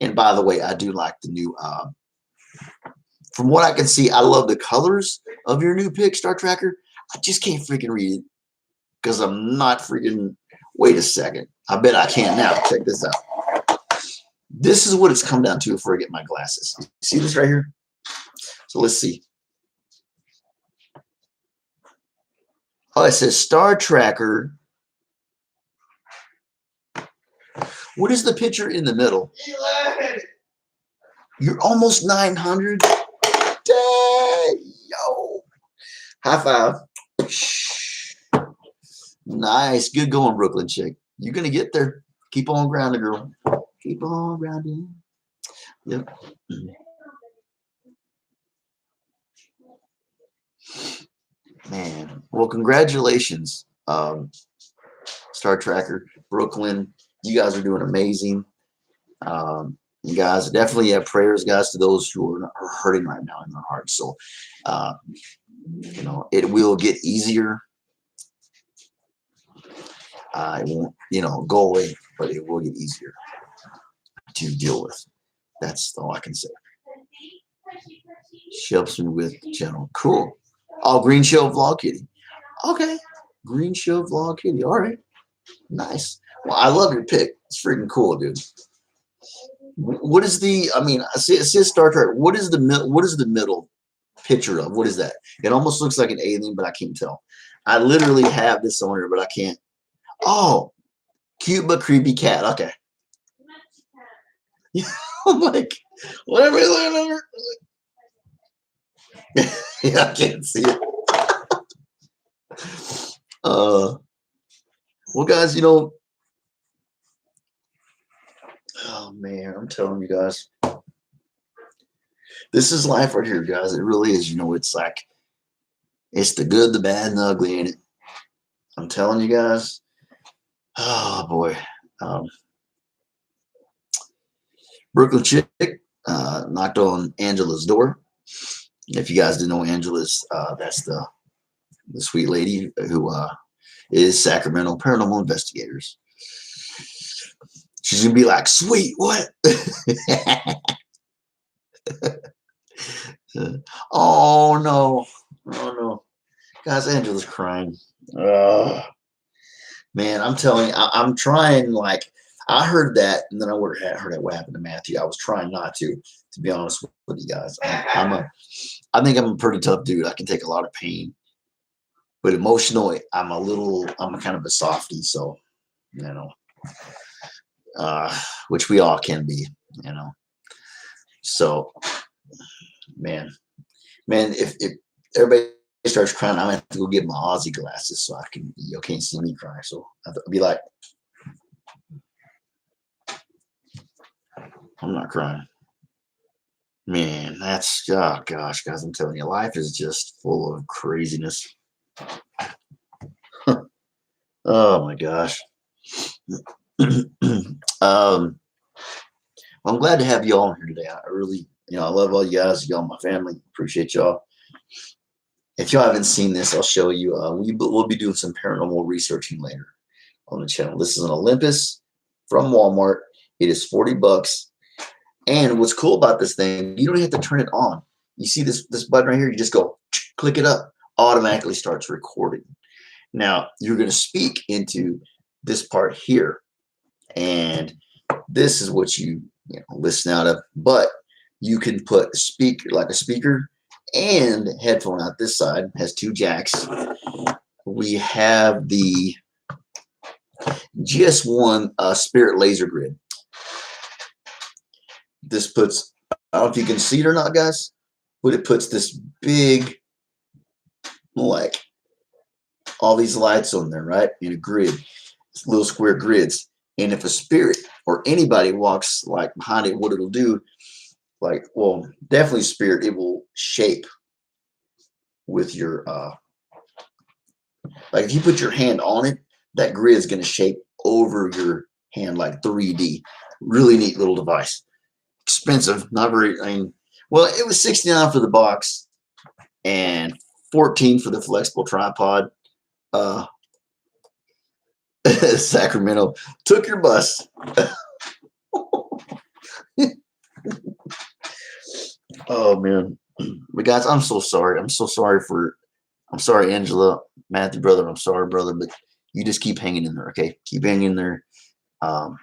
And by the way, I do like the new, from what I can see, I love the colors of your new pick, Star Trekker. I just can't freaking read it because I'm not freaking, wait a second. I bet I can now. Check this out. This is what it's come down to before I get my glasses. See this right here? So let's see. Oh, it says Star Trekker. What is the picture in the middle? You're almost 900. Dang, yo. High five. Nice. Good going, Brooklyn chick. You're going to get there. Keep on grounding, girl. Keep on grounding. Yep. Man. Well, congratulations, Star Trekker, Brooklyn. You guys are doing amazing. You guys definitely have prayers, guys, to those who are hurting right now in their hearts. So, it will get easier. It won't, go away, but it will get easier to deal with. That's all I can say. She helps me with the channel. Cool. Oh, Green Show Vlog Kitty. Okay. Green Show Vlog Kitty. All right. Nice. Well, I love your pick. It's freaking cool, dude. What is the? I mean, it says Star Trek. What is the middle picture of? What is that? It almost looks like an alien, but I can't tell. I literally have this on here, but I can't. Oh, cute but creepy cat. Okay. I'm like, whatever. Yeah, I can't see it. Well, guys, oh man, I'm telling you guys, this is life right here, guys. It really is. It's like, it's the good, the bad, and the ugly in it. I'm telling you guys. Oh boy. Brooklyn chick knocked on Angela's door. If you guys didn't know Angela's, that's the sweet lady who is Sacramento Paranormal Investigators. She's gonna be like, sweet, what? Oh no, guys, Angela's crying. Man, I'm telling you, I'm trying. Like, I heard that, and then I heard what happened to Matthew. I was trying not to be honest with you guys. I think I'm a pretty tough dude. I can take a lot of pain, but emotionally, I'm kind of a softie. So you know, which we all can be, you know. So, man, if everybody starts crying, I'm gonna have to go get my Aussie glasses so I can, you can't see me cry. So I'll be like, I'm not crying. Man, that's, oh gosh, guys, I'm telling you, life is just full of craziness. Oh my gosh. I'm glad to have you all here today. I really, I love all you guys, y'all, my family. Appreciate y'all. If y'all haven't seen this, I'll show you. We'll be doing some paranormal researching later on the channel. This is an Olympus from Walmart. It is $40. And what's cool about this thing, you don't have to turn it on. You see this button right here? You just go click it up. Automatically starts recording. Now, you're going to speak into this part here. And this is what you listen out of. But you can put a speaker, like a speaker, and headphone out this side. Has 2 jacks. We have the GS1 Spirit Laser Grid. This puts, I don't know if you can see it or not, guys, but it puts this big, like, all these lights on there, right? In a grid, little square grids. And if a spirit or anybody walks like behind it, what it'll do, like, well, definitely spirit, it will shape with your, like if you put your hand on it, that grid is going to shape over your hand like 3D. Really neat little device. Expensive, not very, well, it was $69 for the box and $14 for the flexible tripod. Sacramento took your bus. Oh man, but guys, I'm so sorry. I'm sorry, Angela, Matthew, brother. I'm sorry, brother, but you just keep hanging in there, okay? Keep hanging in there. And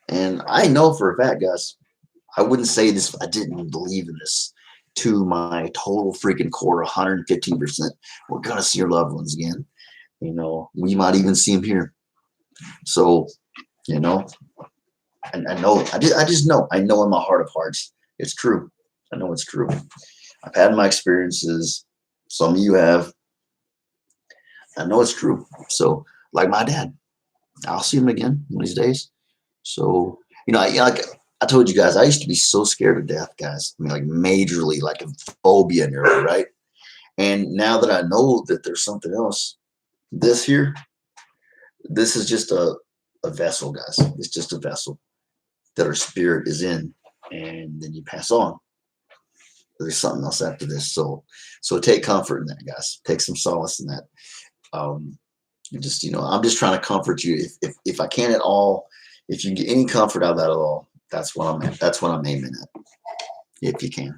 and I know for a fact, guys, I wouldn't say this if I didn't believe in this to my total freaking core, 115%. We're gonna see our loved ones again. We might even see them here. So, and I know, I just know, I know in my heart of hearts, it's true. I know it's true. I've had my experiences. Some of you have. I know it's true. So, like my dad, I'll see him again one of these days. So, like I told you guys, I used to be so scared of death, guys. I mean, like majorly, like a phobia and everything, right? And now that I know that there's something else, this is just a vessel, guys. It's just a vessel that our spirit is in, and then you pass on. There's something else after this. So take comfort in that, guys. Take some solace in that. I'm just trying to comfort you. If I can at all, if you can get any comfort out of that at all, that's what I'm at. That's what I'm aiming at. If you can.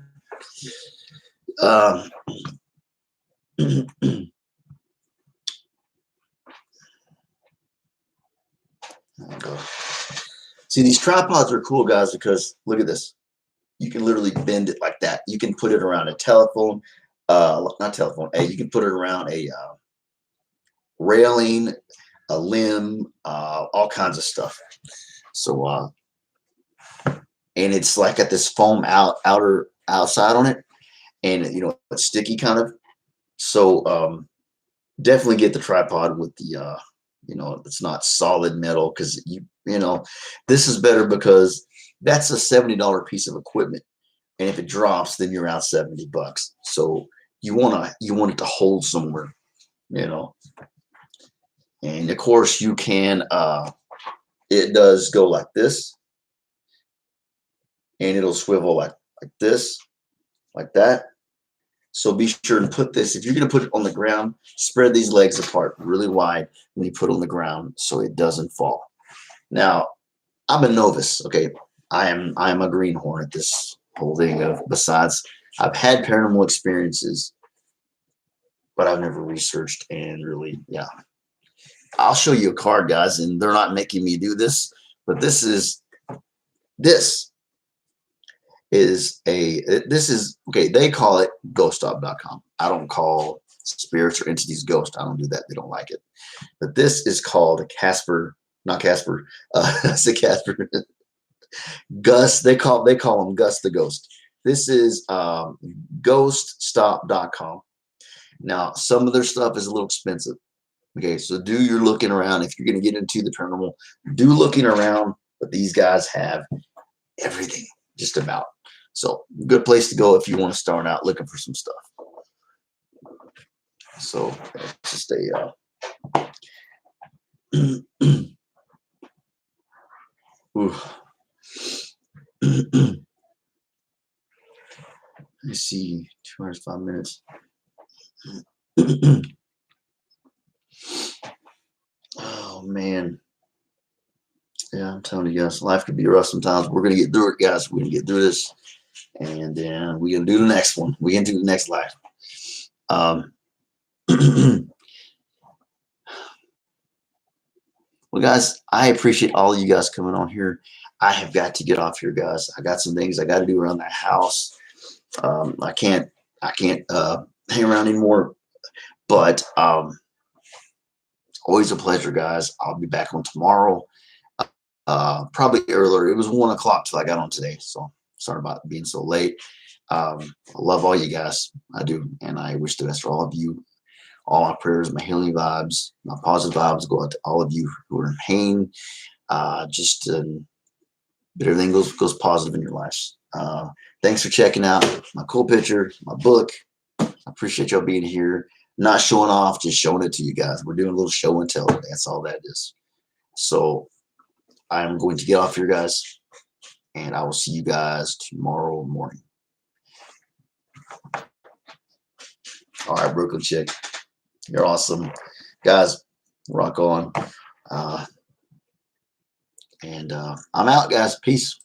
See, these tripods are cool, guys, because look at this. You can literally bend it like that. You can put it around a telephone, not telephone. You can put it around a railing, a limb, all kinds of stuff. So, and it's like got this foam outside on it, and it's sticky kind of. So, definitely get the tripod with the it's not solid metal, because this is better because that's a $70 piece of equipment, and if it drops, then you're out $70. So you want it to hold somewhere, and of course you can. It does go like this, and it'll swivel like this, like that. So be sure to put this, if you're going to put it on the ground, spread these legs apart really wide when you put it on the ground so it doesn't fall. Now, I'm a novice, okay? I am a greenhorn at this whole thing. Besides, I've had paranormal experiences, but I've never researched and really, yeah. I'll show you a card, guys, and they're not making me do this, but this is okay, they call it ghoststop.com. I don't call spirits or entities, ghosts. I don't do that. They don't like it. But this is called Casper, not Casper. I said Casper. Gus. They call him Gus the Ghost. This is ghoststop.com. Now, some of their stuff is a little expensive. Okay, so do your looking around. If you're going to get into the paranormal, do looking around. But these guys have everything, just about. So, good place to go if you want to start out looking for some stuff. So, just a let's see, 2 hours, 5 minutes. Oh man. Yeah, I'm telling you guys, life could be rough sometimes. We're gonna get through it, guys. We're gonna get through this, and then we're gonna do the next one. We're gonna do the next life. Well, guys, I appreciate all of you guys coming on here. I have got to get off here, guys. I got some things I got to do around the house. I can't hang around anymore. But always a pleasure, guys. I'll be back on tomorrow. Probably earlier. It was 1 o'clock till I got on today. So sorry about being so late. I love all you guys. I do. And I wish the best for all of you. All my prayers, my healing vibes, my positive vibes go out to all of you who are in pain. That everything goes positive in your lives. Thanks for checking out my cool picture, my book. I appreciate y'all being here. Not showing off, just showing it to you guys. We're doing a little show and tell today. That's all that is. So I'm going to get off here, guys, and I will see you guys tomorrow morning. All right, Brooklyn chick. You're awesome. Guys, rock on. I'm out, guys. Peace.